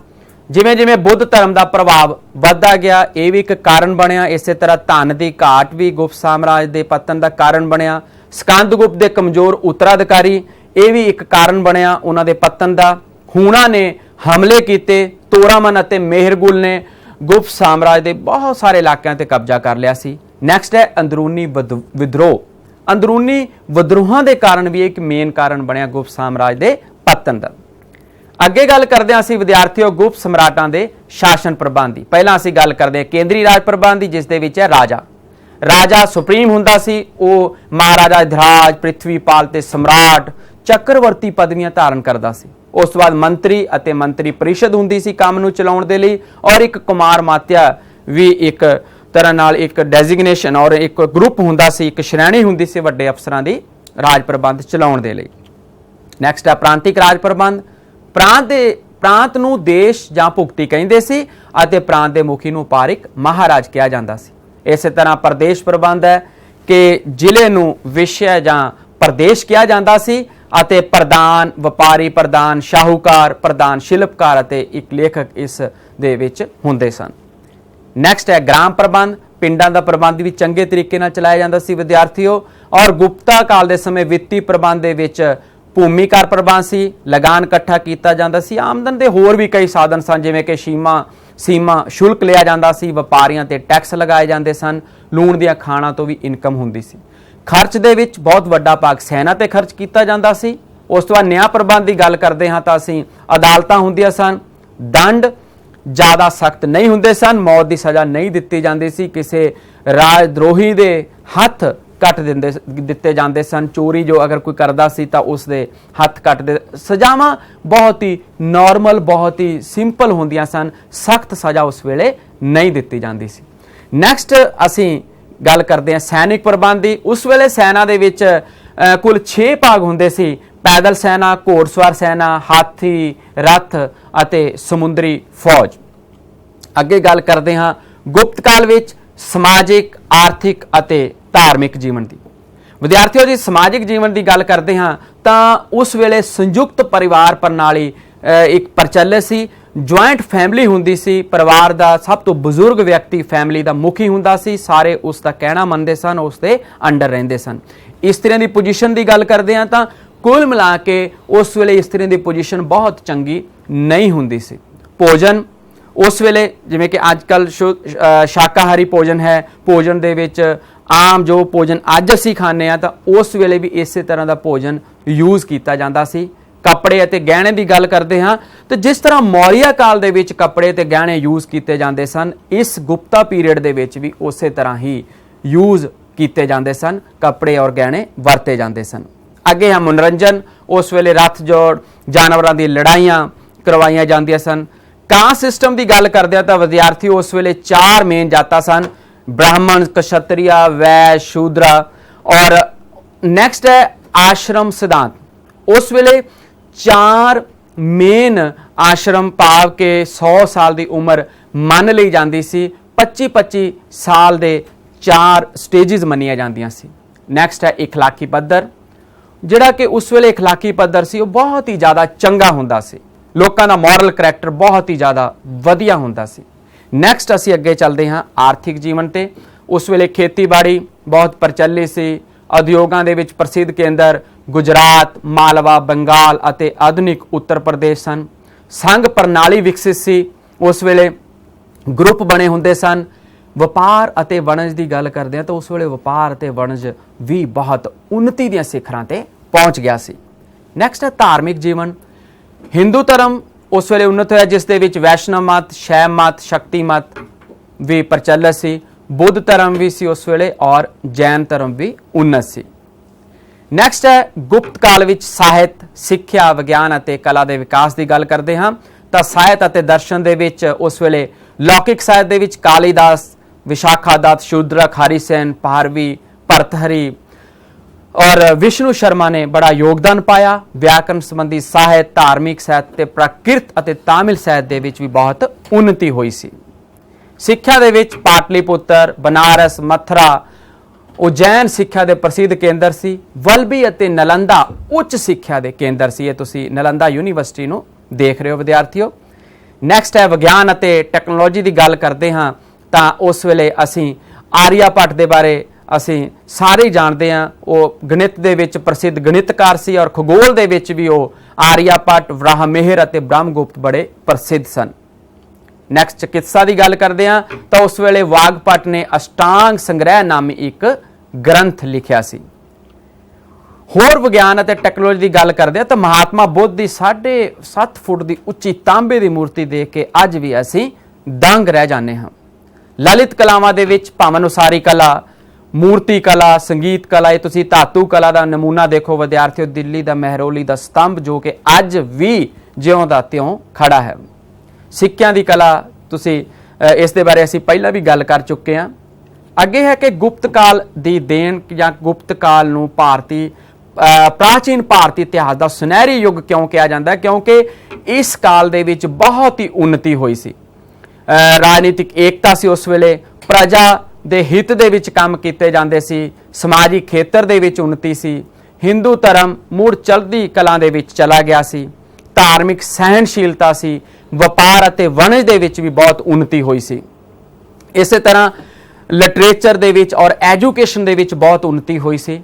Speaker 1: ਜਿਵੇਂ ਜਿਵੇਂ ਬੁੱਧ ਧਰਮ ਦਾ ਪ੍ਰਭਾਵ ਵੱਧਦਾ ਗਿਆ ਇਹ ਵੀ ਇੱਕ ਕਾਰਨ ਬਣਿਆ। ਇਸੇ ਤਰ੍ਹਾਂ ਧਨ ਦੀ ਘਾਟ ਵੀ ਗੁਪਤ ਸਾਮਰਾਜ ਦੇ ਪਤਨ ਦਾ ਕਾਰਨ ਬਣਿਆ। ਸਕੰਦਗੁਪਤ ਦੇ ਕਮਜ਼ੋਰ ਉੱਤਰਾਧਿਕਾਰੀ ਇਹ ਵੀ ਇੱਕ ਕਾਰਨ ਬਣਿਆ ਉਹਨਾਂ ਦੇ ਪਤਨ ਦਾ। ਹੂਣਾ ਨੇ ਹਮਲੇ ਕੀਤੇ, ਤੋਰਾਮਨ ਅਤੇ ਮੇਹਰਗੁਲ ਨੇ ਗੁਪਤ ਸਾਮਰਾਜ ਦੇ ਬਹੁਤ ਸਾਰੇ ਇਲਾਕਿਆਂ ਤੇ ਕਬਜ਼ਾ ਕਰ ਲਿਆ ਸੀ। ਨੈਕਸਟ ਹੈ ਅੰਦਰੂਨੀ ਵਿਦਰੋਹ। ਅੰਦਰੂਨੀ ਵਿਦਰੋਹਾਂ ਦੇ ਕਾਰਨ ਵੀ ਇੱਕ ਮੇਨ ਕਾਰਨ ਬਣਿਆ ਗੁਪਤ ਸਾਮਰਾਜ ਦੇ ਪਤਨ ਦਾ। ਅੱਗੇ ਗੱਲ ਕਰਦੇ ਹਾਂ ਅਸੀਂ ਵਿਦਿਆਰਥੀਓ ਗੁਪਤ ਸਮਰਾਟਾਂ ਦੇ ਸ਼ਾਸਨ ਪ੍ਰਬੰਧ ਦੀ। ਪਹਿਲਾਂ ਅਸੀਂ ਗੱਲ ਕਰਦੇ ਹਾਂ ਕੇਂਦਰੀ ਰਾਜ ਪ੍ਰਬੰਧ ਦੀ ਜਿਸ ਦੇ ਵਿੱਚ ਹੈ ਰਾਜਾ। ਰਾਜਾ ਸੁਪਰੀਮ ਹੁੰਦਾ ਸੀ, ਉਹ ਮਹਾਰਾਜਾ ਧਰਾਜ, ਪ੍ਰਿਥਵੀਪਾਲ ਤੇ ਸਮਰਾਟ ਚੱਕਰਵਰਤੀ ਪਦਵੀਆਂ ਧਾਰਨ ਕਰਦਾ ਸੀ। ਉਸ ਤੋਂ ਬਾਅਦ ਮੰਤਰੀ ਅਤੇ ਮੰਤਰੀ ਪਰਿਸ਼ਦ ਹੁੰਦੀ ਸੀ ਕੰਮ ਨੂੰ ਚਲਾਉਣ ਦੇ ਲਈ ਔਰ ਇੱਕ ਕੁਮਾਰ ਮਾਤਿਆ ਵੀ ਇੱਕ ਤਰ੍ਹਾਂ ਨਾਲ ਇੱਕ ਡੈਜ਼ਿਗਨੇਸ਼ਨ ਔਰ ਇੱਕ ਗਰੁੱਪ ਹੁੰਦਾ ਸੀ, ਇੱਕ ਸ਼੍ਰੇਣੀ ਹੁੰਦੀ ਸੀ ਵੱਡੇ ਅਫਸਰਾਂ ਦੀ ਰਾਜ ਪ੍ਰਬੰਧ ਚਲਾਉਣ ਦੇ ਲਈ। ਨੈਕਸਟ ਹੈ ਪ੍ਰਾਂਤਿਕ ਰਾਜ ਪ੍ਰਬੰਧ। ਪ੍ਰਾਂਤ ਨੂੰ ਦੇਸ਼ ਜਾਂ ਭੁਗਤੀ ਕਹਿੰਦੇ ਸੀ ਅਤੇ ਪ੍ਰਾਂਤ ਦੇ ਮੁਖੀ ਨੂੰ ਵਪਾਰਿਕ ਮਹਾਰਾਜ ਕਿਹਾ ਜਾਂਦਾ ਸੀ। ਇਸੇ ਤਰ੍ਹਾਂ ਪ੍ਰਦੇਸ਼ ਪ੍ਰਬੰਧ ਹੈ ਕਿ ਜ਼ਿਲ੍ਹੇ ਨੂੰ ਵਿਸ਼ਾ ਜਾਂ ਪ੍ਰਦੇਸ਼ ਕਿਹਾ ਜਾਂਦਾ ਸੀ ਅਤੇ ਪ੍ਰਧਾਨ ਵਪਾਰੀ, ਪ੍ਰਧਾਨ ਸ਼ਾਹੂਕਾਰ, ਪ੍ਰਧਾਨ ਸ਼ਿਲਪਕਾਰ ਅਤੇ ਇੱਕ ਲੇਖਕ ਇਸ ਦੇ ਵਿੱਚ ਹੁੰਦੇ ਸਨ। ਨੈਕਸਟ ਹੈ ਗ੍ਰਾਮ ਪ੍ਰਬੰਧ। ਪਿੰਡਾਂ ਦਾ ਪ੍ਰਬੰਧ ਵੀ ਚੰਗੇ ਤਰੀਕੇ ਨਾਲ ਚਲਾਇਆ ਜਾਂਦਾ ਸੀ ਵਿਦਿਆਰਥੀਓ। ਔਰ ਗੁਪਤਾ ਕਾਲ ਦੇ ਸਮੇਂ ਵਿੱਤੀ ਪ੍ਰਬੰਧ ਦੇ ਵਿੱਚ ਭੂਮੀ ਕਰ ਪ੍ਰਬੰਧ ਸੀ, ਲਗਾਨ ਇਕੱਠਾ ਕੀਤਾ ਜਾਂਦਾ ਸੀ, ਆਮਦਨ ਦੇ ਹੋਰ ਵੀ ਕਈ ਸਾਧਨ ਸਨ, ਜਿਵੇਂ ਕਿ ਸੀਮਾ ਸ਼ੁਲਕ ਲਿਆ ਜਾਂਦਾ ਸੀ, ਵਪਾਰੀਆਂ ਤੇ ਟੈਕਸ ਲਗਾਏ ਜਾਂਦੇ ਸਨ, ਲੂਣ ਦੀਆਂ ਖਾਣਾਂ ਤੋਂ ਵੀ ਇਨਕਮ ਹੁੰਦੀ ਸੀ। ਖਰਚ ਦੇ ਵਿੱਚ ਬਹੁਤ ਵੱਡਾ ਭਾਗ ਸੈਨਾ ਤੇ ਖਰਚ ਕੀਤਾ ਜਾਂਦਾ ਸੀ। ਉਸ ਤੋਂ ਬਾਅਦ ਨਿਆਂ ਪ੍ਰਬੰਧ ਦੀ ਗੱਲ ਕਰਦੇ ਹਾਂ ਤਾਂ ਅਸੀਂ ਅਦਾਲਤਾਂ ਹੁੰਦੀਆਂ ਸਨ, ਦੰਡ ਜ਼ਿਆਦਾ ਸਖਤ ਨਹੀਂ ਹੁੰਦੇ ਸਨ, ਮੌਤ ਦੀ ਸਜ਼ਾ ਨਹੀਂ ਦਿੱਤੀ ਜਾਂਦੀ ਸੀ, ਕਿਸੇ ਰਾਜ ਦਰੋਹੀ ਦੇ ਹੱਥ ਕੱਟ ਦਿੱਤੇ ਜਾਂਦੇ ਸਨ, ਚੋਰੀ ਜੋ ਅਗਰ ਕੋਈ ਕਰਦਾ ਸੀ ਤਾਂ ਉਸ ਦੇ ਹੱਥ ਕੱਟ ਦੇ। ਸਜ਼ਾਵਾਂ ਬਹੁਤ ਹੀ ਨਾਰਮਲ, ਬਹੁਤ ਹੀ ਸਿੰਪਲ ਹੁੰਦੀਆਂ ਸਨ, ਸਖਤ ਸਜ਼ਾ ਉਸ ਵੇਲੇ ਨਹੀਂ ਦਿੱਤੀ ਜਾਂਦੀ ਸੀ। ਨੈਕਸਟ ਅਸੀਂ ਗੱਲ ਕਰਦੇ ਹਾਂ ਸੈਨਿਕ ਪ੍ਰਬੰਧ ਦੀ। ਉਸ ਵੇਲੇ ਸੈਨਾ ਦੇ ਵਿੱਚ ਕੁੱਲ 6 ਭਾਗ ਹੁੰਦੇ ਸੀ, ਪੈਦਲ ਸੈਨਾ, ਘੋੜਸਵਾਰ ਸੈਨਾ, ਹਾਥੀ ਰੱਥ ਅਤੇ ਸਮੁੰਦਰੀ ਫੌਜ। ਅੱਗੇ ਗੱਲ ਕਰਦੇ ਹਾਂ ਗੁਪਤ ਕਾਲ ਵਿੱਚ ਸਮਾਜਿਕ, ਆਰਥਿਕ ਅਤੇ ਧਾਰਮਿਕ ਜੀਵਨ ਦੀ। ਵਿਦਿਆਰਥੀਓ ਜੀ, ਸਮਾਜਿਕ ਜੀਵਨ ਦੀ ਗੱਲ ਕਰਦੇ ਹਾਂ ਤਾਂ ਉਸ ਵੇਲੇ ਸੰਯੁਕਤ ਪਰਿਵਾਰ ਪ੍ਰਣਾਲੀ ਇੱਕ ਪ੍ਰਚਲਿਤ ਸੀ। ਜੁਆਇੰਟ ਫੈਮਿਲੀ ਹੁੰਦੀ ਸੀ, ਪਰਿਵਾਰ ਦਾ ਸਭ ਤੋਂ ਬਜ਼ੁਰਗ ਵਿਅਕਤੀ ਫੈਮਿਲੀ ਦਾ ਮੁਖੀ ਹੁੰਦਾ ਸੀ, ਸਾਰੇ ਉਸ ਦਾ ਕਹਿਣਾ ਮੰਨਦੇ ਸਨ, ਉਸ ਦੇ ਅੰਡਰ ਰਹਿੰਦੇ ਸਨ। ਇਸਤਰੀਆਂ ਦੀ ਪੋਜੀਸ਼ਨ ਦੀ ਗੱਲ ਕਰਦੇ ਹਾਂ ਤਾਂ ਕੁੱਲ ਮਿਲਾ ਕੇ ਉਸ ਵੇਲੇ ਇਸਤਰੀਆਂ ਦੀ ਪੋਜੀਸ਼ਨ ਬਹੁਤ ਚੰਗੀ ਨਹੀਂ ਹੁੰਦੀ ਸੀ। ਭੋਜਨ ਉਸ ਵੇਲੇ ਜਿਵੇਂ ਕਿ ਅੱਜ ਕੱਲ੍ਹ ਸ਼ਾਕਾਹਾਰੀ ਭੋਜਨ ਹੈ, ਭੋਜਨ ਦੇ ਵਿੱਚ ਆਮ ਜੋ ਭੋਜਨ ਅੱਜ ਅਸੀਂ ਖਾਂਦੇ ਹਾਂ ਤਾਂ ਉਸ ਵੇਲੇ ਵੀ ਇਸੇ ਤਰ੍ਹਾਂ ਦਾ ਭੋਜਨ ਯੂਜ਼ ਕੀਤਾ ਜਾਂਦਾ ਸੀ। ਕੱਪੜੇ ਅਤੇ ਗਹਿਣੇ ਦੀ ਗੱਲ ਕਰਦੇ ਹਾਂ ਤਾਂ ਜਿਸ ਤਰ੍ਹਾਂ ਮੌਰੀਆ ਕਾਲ ਦੇ ਵਿੱਚ ਕੱਪੜੇ ਤੇ ਗਹਿਣੇ ਯੂਜ਼ ਕੀਤੇ ਜਾਂਦੇ ਸਨ, ਇਸ ਗੁਪਤਾ ਪੀਰੀਅਡ ਦੇ ਵਿੱਚ ਵੀ ਉਸੇ ਤਰ੍ਹਾਂ ਹੀ ਯੂਜ਼ ਕੀਤੇ ਜਾਂਦੇ ਸਨ, ਕੱਪੜੇ ਔਰ ਗਹਿਣੇ ਵਰਤੇ ਜਾਂਦੇ ਸਨ। ਅੱਗੇ ਹੈ ਮਨੋਰੰਜਨ। ਉਸ ਵੇਲੇ ਰੱਥ ਜੋੜ, ਜਾਨਵਰਾਂ ਦੀ ਲੜਾਈਆਂ ਕਰਵਾਈਆਂ ਜਾਂਦੀਆਂ ਸਨ। ਕਾਸਟ ਸਿਸਟਮ ਦੀ ਗੱਲ ਕਰਦੇ ਹਾਂ ਤਾਂ ਵਿਦਿਆਰਥੀ ਉਸ ਵੇਲੇ 4 ਮੇਨ ਜਾਤਾਂ ਸਨ, ਬ੍ਰਾਹਮਣ, ਕਸ਼ਤਰੀਆ, ਵੈਸ਼, ਸ਼ੂਦਰਾ। ਔਰ ਨੈਕਸਟ ਹੈ ਆਸ਼ਰਮ ਸਿਧਾਂਤ। ਉਸ ਵੇਲੇ 4 ਮੇਨ ਆਸ਼ਰਮ ਭਾਵ ਕਿ 100 ਸਾਲ ਦੀ ਉਮਰ ਮੰਨ ਲਈ ਜਾਂਦੀ ਸੀ, 25-25 ਸਾਲ ਦੇ 4 ਸਟੇਜਿਸ ਮੰਨੀਆਂ ਜਾਂਦੀਆਂ ਸੀ। ਨੈਕਸਟ ਹੈ ਇਖਲਾਕੀ ਪੱਧਰ, ਜਿਹੜਾ ਕਿ ਉਸ ਵੇਲੇ ਇਖਲਾਕੀ ਪੱਧਰ ਸੀ ਉਹ ਬਹੁਤ ਹੀ ਜ਼ਿਆਦਾ ਚੰਗਾ ਹੁੰਦਾ ਸੀ, ਲੋਕਾਂ ਦਾ ਮੋਰਲ ਕਰੈਕਟਰ ਬਹੁਤ ਹੀ ਜ਼ਿਆਦਾ ਵਧੀਆ ਹੁੰਦਾ ਸੀ। ਨੈਕਸਟ ਅਸੀਂ ਅੱਗੇ ਚੱਲਦੇ ਹਾਂ ਆਰਥਿਕ ਜੀਵਨ ਤੇ। ਉਸ ਵੇਲੇ ਖੇਤੀਬਾੜੀ ਬਹੁਤ ਪ੍ਰਚਲਿਤ ਸੀ, ਉਦਯੋਗਾਂ ਦੇ ਵਿੱਚ ਪ੍ਰਸਿੱਧ ਕੇਂਦਰ ਗੁਜਰਾਤ, ਮਾਲਵਾ, ਬੰਗਾਲ ਅਤੇ ਆਧੁਨਿਕ ਉੱਤਰ ਪ੍ਰਦੇਸ਼ ਸਨ। ਸੰਘ ਪ੍ਰਣਾਲੀ ਵਿਕਸਿਤ ਸੀ, ਉਸ ਵੇਲੇ ਗਰੁੱਪ ਬਣੇ ਹੁੰਦੇ ਸਨ। ਵਪਾਰ ਅਤੇ ਵਣਜ ਦੀ ਗੱਲ ਕਰਦੇ ਹਾਂ ਤਾਂ ਉਸ ਵੇਲੇ ਵਪਾਰ ਅਤੇ ਵਣਜ ਵੀ ਬਹੁਤ ਉੱਨਤੀ ਦੀਆਂ ਸਿਖਰਾਂ ਤੇ ਪਹੁੰਚ ਗਿਆ ਸੀ। ਨੈਕਸਟ ਹੈ ਧਾਰਮਿਕ ਜੀਵਨ। ਹਿੰਦੂ ਧਰਮ ਉਸ ਵੇਲੇ ਉੱਨਤ ਹੋਇਆ, ਜਿਸ ਦੇ ਵਿੱਚ ਵੈਸ਼ਨਵ ਮਤ, ਸ਼ੈਵ ਮਤ, ਸ਼ਕਤੀ ਮਤ ਵੀ ਪ੍ਰਚਲਿਤ ਸੀ। ਬੁੱਧ ਧਰਮ ਵੀ ਸੀ ਉਸ ਵੇਲੇ ਔਰ ਜੈਨ ਧਰਮ ਵੀ ਉੱਨਤ ਸੀ। ਨੈਕਸਟ ਹੈ ਗੁਪਤ ਕਾਲ ਵਿੱਚ ਸਾਹਿਤ, ਸਿੱਖਿਆ, ਵਿਗਿਆਨ ਅਤੇ ਕਲਾ ਦੇ ਵਿਕਾਸ ਦੀ ਗੱਲ ਕਰਦੇ ਹਾਂ ਤਾਂ ਸਾਹਿਤ ਅਤੇ ਦਰਸ਼ਨ ਦੇ ਵਿੱਚ ਉਸ ਵੇਲੇ ਲੌਕਿਕ ਸਾਹਿਤ ਦੇ ਵਿੱਚ ਕਾਲੀਦਾਸ, ਵਿਸ਼ਾਖਾ ਦੱਤ, ਸ਼ੂਦਰਕ, ਹਰੀਸੈਨ, ਭਾਰਵੀ, ਭਰਤਹਰੀ ਔਰ ਵਿਸ਼ਨੂੰ ਸ਼ਰਮਾ ਨੇ ਬੜਾ ਯੋਗਦਾਨ ਪਾਇਆ। ਵਿਆਕਰਨ ਸੰਬੰਧੀ ਸਾਹਿਤ, ਧਾਰਮਿਕ ਸਾਹਿਤ ਤੇ ਪ੍ਰਾਕ੍ਰਿਤ ਅਤੇ ਤਾਮਿਲ ਸਾਹਿਤ ਦੇ ਵਿੱਚ ਵੀ ਬਹੁਤ ਉੱਨਤੀ ਹੋਈ ਸੀ। ਸਿੱਖਿਆ ਦੇ ਵਿੱਚ ਪਾਟਲੀਪੁੱਤਰ, ਬਨਾਰਸ, ਮਥੁਰਾ, ਉਜੈਨ ਸਿੱਖਿਆ ਦੇ ਪ੍ਰਸਿੱਧ ਕੇਂਦਰ ਸੀ। ਵਲਭੀ ਅਤੇ ਨਲੰਦਾ ਉੱਚ ਸਿੱਖਿਆ ਦੇ ਕੇਂਦਰ ਸੀ। ਇਹ ਤੁਸੀਂ ਨਲੰਦਾ ਯੂਨੀਵਰਸਿਟੀ ਨੂੰ ਦੇਖ ਰਹੇ ਹੋ ਵਿਦਿਆਰਥੀਓ। ਨੈਕਸਟ ਹੈ ਵਿਗਿਆਨ ਅਤੇ ਟੈਕਨੋਲੋਜੀ ਦੀ ਗੱਲ ਕਰਦੇ ਹਾਂ ਤਾਂ ਉਸ ਵੇਲੇ ਅਸੀਂ ਆਰੀਆ ਭੱਟ ਦੇ ਬਾਰੇ ਅਸੀਂ ਸਾਰੇ ਜਾਣਦੇ ਹਾਂ। ਉਹ ਗਣਿਤ ਦੇ ਵਿੱਚ ਪ੍ਰਸਿੱਧ ਗਣਿਤਕਾਰ ਸੀ ਔਰ ਖਗੋਲ ਦੇ ਵਿੱਚ ਵੀ ਉਹ ਆਰੀਆ ਭੱਟ, ਵਰਾਹ ਮਿਹਰ ਅਤੇ ਬ੍ਰਹਮਗੁਪਤ ਬੜੇ ਪ੍ਰਸਿੱਧ ਸਨ। ਨੈਕਸਟ ਚਿਕਿਤਸਾ ਦੀ ਗੱਲ ਕਰਦੇ ਹਾਂ ਤਾਂ ਉਸ ਵੇਲੇ ਵਾਗਭਟ ਨੇ ਅਸ਼ਟਾਂਗ ਸੰਗ੍ਰਹਿ ਨਾਮੀ ਇੱਕ ਗ੍ਰੰਥ ਲਿਖਿਆ ਸੀ। ਹੋਰ ਵਿਗਿਆਨ ਅਤੇ ਟੈਕਨੋਲੋਜੀ ਦੀ ਗੱਲ ਕਰਦੇ ਹਾਂ ਤਾਂ ਮਹਾਤਮਾ ਬੁੱਧ ਦੀ 7.5 ਫੁੱਟ ਦੀ ਉੱਚੀ ਤਾਂਬੇ ਦੀ ਮੂਰਤੀ ਦੇਖ ਕੇ ਅੱਜ ਵੀ ਅਸੀਂ ਦੰਗ ਰਹਿ ਜਾਂਦੇ ਹਾਂ। ਲਲਿਤ ਕਲਾਵਾਂ ਦੇ ਵਿੱਚ ਭਵਨ ਉਸਾਰੀ ਕਲਾ, ਮੂਰਤੀ ਕਲਾ, ਸੰਗੀਤ ਕਲਾ, ਇਹ ਤੁਸੀਂ ਧਾਤੂ ਕਲਾ ਦਾ ਨਮੂਨਾ ਦੇਖੋ ਵਿਦਿਆਰਥੀਓ, ਦਿੱਲੀ ਦਾ ਮਹਿਰੌਲੀ ਦਾ ਸਤੰਭ ਜੋ ਕਿ ਅੱਜ ਵੀ ਜਿਉਂ ਦਾ ਤਿਉਂ ਖੜਾ ਹੈ। ਸਿੱਕਿਆਂ ਦੀ ਕਲਾ ਤੁਸੀਂ ਇਸ ਦੇ ਬਾਰੇ ਅਸੀਂ ਪਹਿਲਾਂ ਵੀ ਗੱਲ ਕਰ ਚੁੱਕੇ ਹਾਂ। ਅੱਗੇ ਹੈ ਕਿ ਗੁਪਤ ਕਾਲ ਦੀ ਦੇਣ ਜਾਂ ਗੁਪਤ ਕਾਲ ਨੂੰ ਪ੍ਰਾਚੀਨ ਭਾਰਤੀ ਇਤਿਹਾਸ ਦਾ ਸੁਨਹਿਰੀ ਯੁੱਗ ਕਿਉਂ ਕਿਹਾ ਜਾਂਦਾ ਹੈ? ਕਿਉਂਕਿ ਇਸ ਕਾਲ ਦੇ ਵਿੱਚ ਬਹੁਤ ਹੀ ਉੱਨਤੀ ਹੋਈ ਸੀ। ਰਾਜਨੀਤਿਕ ਏਕਤਾ ਸੀ ਉਸ ਵੇਲੇ, ਪ੍ਰਜਾ ਦੇ ਹਿੱਤ ਦੇ ਵਿੱਚ ਕੰਮ ਕੀਤੇ ਜਾਂਦੇ ਸੀ, ਸਮਾਜਿਕ ਖੇਤਰ ਦੇ ਵਿੱਚ ਉੱਨਤੀ ਸੀ, ਹਿੰਦੂ ਧਰਮ ਮੁੜ ਚੜ੍ਹਦੀ ਕਲਾ ਦੇ ਵਿੱਚ ਚਲਾ ਗਿਆ ਸੀ, ਧਾਰਮਿਕ ਸਹਿਣਸ਼ੀਲਤਾ ਸੀ, ਵਪਾਰ ਅਤੇ ਵਣਜ ਦੇ ਵਿੱਚ ਵੀ ਬਹੁਤ ਉੱਨਤੀ ਹੋਈ ਸੀ। ਇਸੇ ਤਰ੍ਹਾਂ ਲਿਟਰੇਚਰ ਦੇ ਵਿੱਚ ਔਰ ਐਜੂਕੇਸ਼ਨ ਦੇ ਵਿੱਚ ਬਹੁਤ ਉન્નਤੀ ਹੋਈ ਸੀ।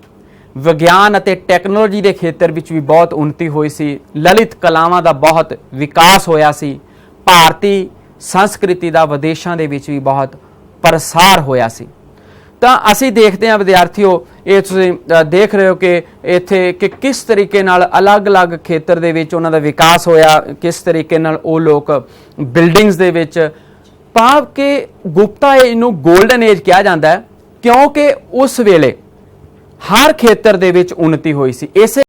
Speaker 1: ਵਿਗਿਆਨ ਅਤੇ ਟੈਕਨੋਲੋਜੀ ਦੇ ਖੇਤਰ ਵਿੱਚ ਵੀ ਬਹੁਤ ਉન્નਤੀ ਹੋਈ ਸੀ। ਲਲਿਤ ਕਲਾਵਾਂ ਦਾ ਬਹੁਤ ਵਿਕਾਸ ਹੋਇਆ ਸੀ। ਭਾਰਤੀ ਸੰਸਕ੍ਰਿਤੀ ਦਾ ਵਿਦੇਸ਼ਾਂ ਦੇ ਵਿੱਚ ਵੀ ਬਹੁਤ ਪ੍ਰਸਾਰ ਹੋਇਆ ਸੀ। ਤਾਂ ਅਸੀਂ ਦੇਖਦੇ ਹਾਂ ਵਿਦਿਆਰਥੀਓ, ਇਹ ਤੁਸੀਂ ਦੇਖ ਰਹੇ ਹੋ ਕਿ ਇੱਥੇ ਕਿ ਕਿਸ ਤਰੀਕੇ ਨਾਲ ਅਲੱਗ-ਅਲੱਗ ਖੇਤਰ ਦੇ ਵਿੱਚ ਉਹਨਾਂ ਦਾ ਵਿਕਾਸ ਹੋਇਆ, ਕਿਸ ਤਰੀਕੇ ਨਾਲ ਉਹ ਲੋਕ ਬਿਲਡਿੰਗਸ ਦੇ ਵਿੱਚ, ਭਾਵ ਕਿ ਗੁਪਤਾ ਇਹਨੂੰ ਗੋਲਡਨ ਏਜ ਕਿਹਾ ਜਾਂਦਾ ਹੈ ਕਿਉਂਕਿ ਉਸ ਵੇਲੇ ਹਰ ਖੇਤਰ ਦੇ ਵਿੱਚ ਉન્નਤੀ ਹੋਈ ਸੀ। ਇਸੇ